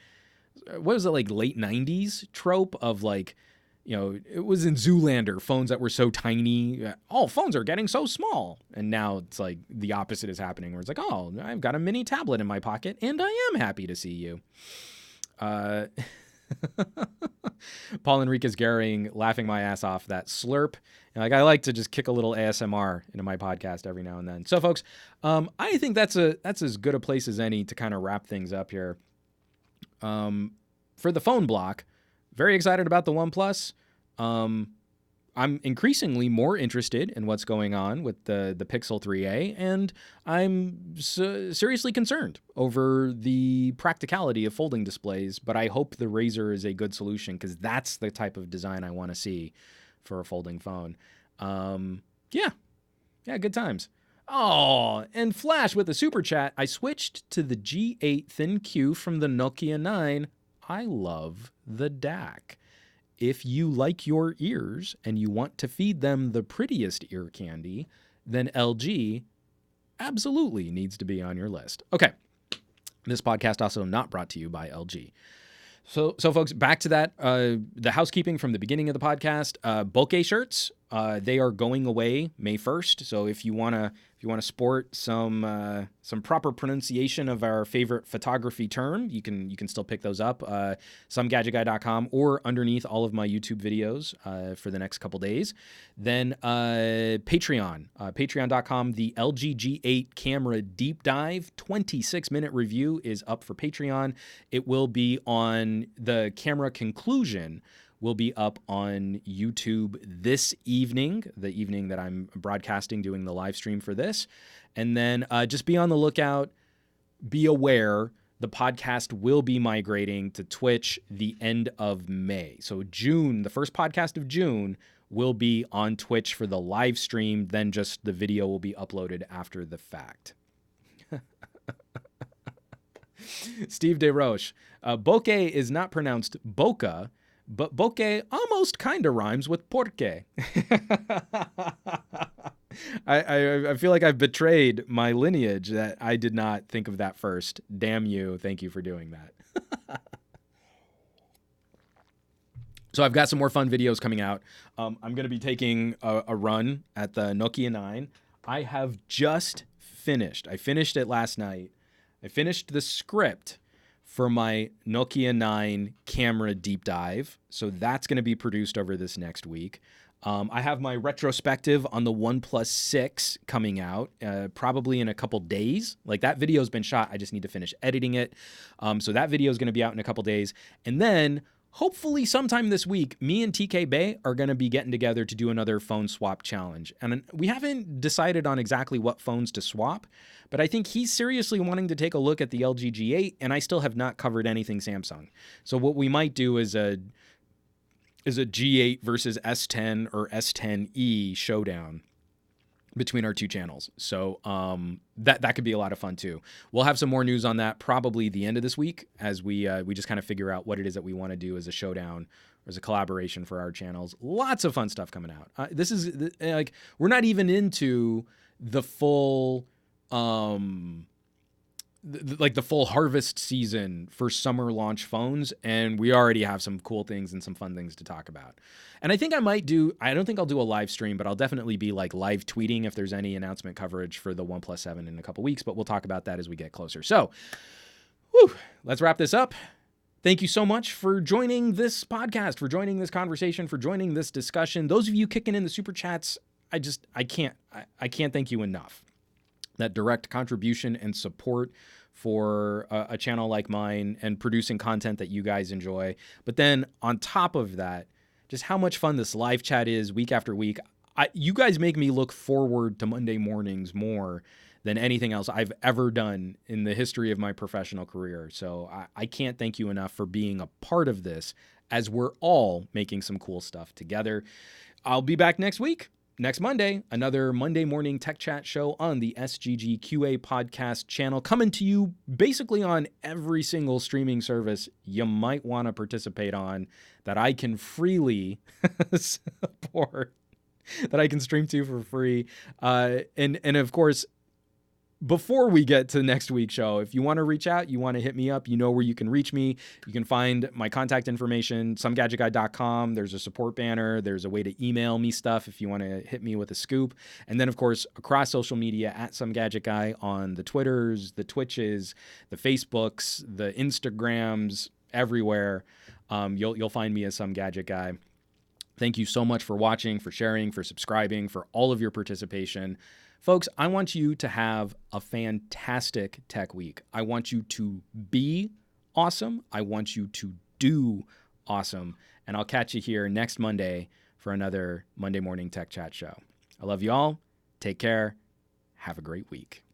what was it, like late 90s trope of like, you know, it was in Zoolander, phones that were so tiny. All phones are getting so small. And now it's like the opposite is happening where it's like, oh, I've got a mini tablet in my pocket and I am happy to see you. Paul Enriquez Garing laughing my ass off, that slurp. And like, I like to just kick a little ASMR into my podcast every now and then. So folks, I think that's as good a place as any to kind of wrap things up here. For the phone block, very excited about the OnePlus. I'm increasingly more interested in what's going on with the Pixel 3a, and I'm seriously concerned over the practicality of folding displays, but I hope the RAZR is a good solution because that's the type of design I want to see for a folding phone. Yeah, good times. Oh, and Flash with a super chat. I switched to the G8 Thin Q from the Nokia 9. I love the DAC. If you like your ears and you want to feed them the prettiest ear candy, then LG absolutely needs to be on your list. Okay. This podcast also not brought to you by LG. So folks, back to that, the housekeeping from the beginning of the podcast, bokeh shirts, they are going away May 1st. So if you want to sport some proper pronunciation of our favorite photography term, you can still pick those up, somegadgetguy.com or underneath all of my YouTube videos, for the next couple days. Then, Patreon, patreon.com, the LG G8 camera deep dive 26-minute review is up for Patreon. It will be on the camera conclusion will be up on YouTube this evening, the evening that I'm broadcasting, doing the live stream for this. And then just be on the lookout, be aware, the podcast will be migrating to Twitch the end of May. So June, the first podcast of June, will be on Twitch for the live stream. Then just the video will be uploaded after the fact. Steve DeRoche, bokeh is not pronounced bokeh, but bokeh almost kind of rhymes with porque. I feel like I've betrayed my lineage that I did not think of that first. Damn you. Thank you for doing that. So I've got some more fun videos coming out. I'm going to be taking a run at the Nokia 9. I have just finished. I finished it last night. I finished the script for my Nokia 9 camera deep dive. So that's going to be produced over this next week. I have my retrospective on the OnePlus 6 coming out probably in a couple days. Like, that video's been shot. I just need to finish editing it. So that video is going to be out in a couple days. And then hopefully sometime this week, me and TK Bay are going to be getting together to do another phone swap challenge. And we haven't decided on exactly what phones to swap, but I think he's seriously wanting to take a look at the LG G8, and I still have not covered anything Samsung. So what we might do is a G8 versus S10 or S10e showdown between our two channels. So that could be a lot of fun too. We'll have some more news on that probably the end of this week as we just kind of figure out what it is that we want to do as a showdown or as a collaboration for our channels. Lots of fun stuff coming out. This is like, we're not even into the full the full harvest season for summer launch phones, and we already have some cool things and some fun things to talk about. And I think I don't think I'll do a live stream, but I'll definitely be like live tweeting if there's any announcement coverage for the OnePlus 7 in a couple weeks, but we'll talk about that as we get closer. So, let's wrap this up. Thank you so much for joining this podcast, for joining this conversation, for joining this discussion. Those of you kicking in the super chats, I can't thank you enough. That direct contribution and support for a channel like mine and producing content that you guys enjoy. But then on top of that, just how much fun this live chat is week after week. You guys make me look forward to Monday mornings more than anything else I've ever done in the history of my professional career. So I can't thank you enough for being a part of this as we're all making some cool stuff together. I'll be back next week. Next Monday, another Monday morning tech chat show on the SGG QA podcast channel, coming to you basically on every single streaming service you might want to participate on that I can freely support, that I can stream to for free. And of course, before we get to next week's show, if you want to reach out, you want to hit me up, you know where you can reach me. You can find my contact information, somegadgetguy.com. There's a support banner. There's a way to email me stuff if you want to hit me with a scoop. And then, of course, across social media, at somegadgetguy on the Twitters, the Twitches, the Facebooks, the Instagrams, everywhere. You'll find me as some gadget guy. Thank you so much for watching, for sharing, for subscribing, for all of your participation. Folks, I want you to have a fantastic tech week. I want you to be awesome. I want you to do awesome. And I'll catch you here next Monday for another Monday Morning Tech Chat show. I love you all. Take care. Have a great week.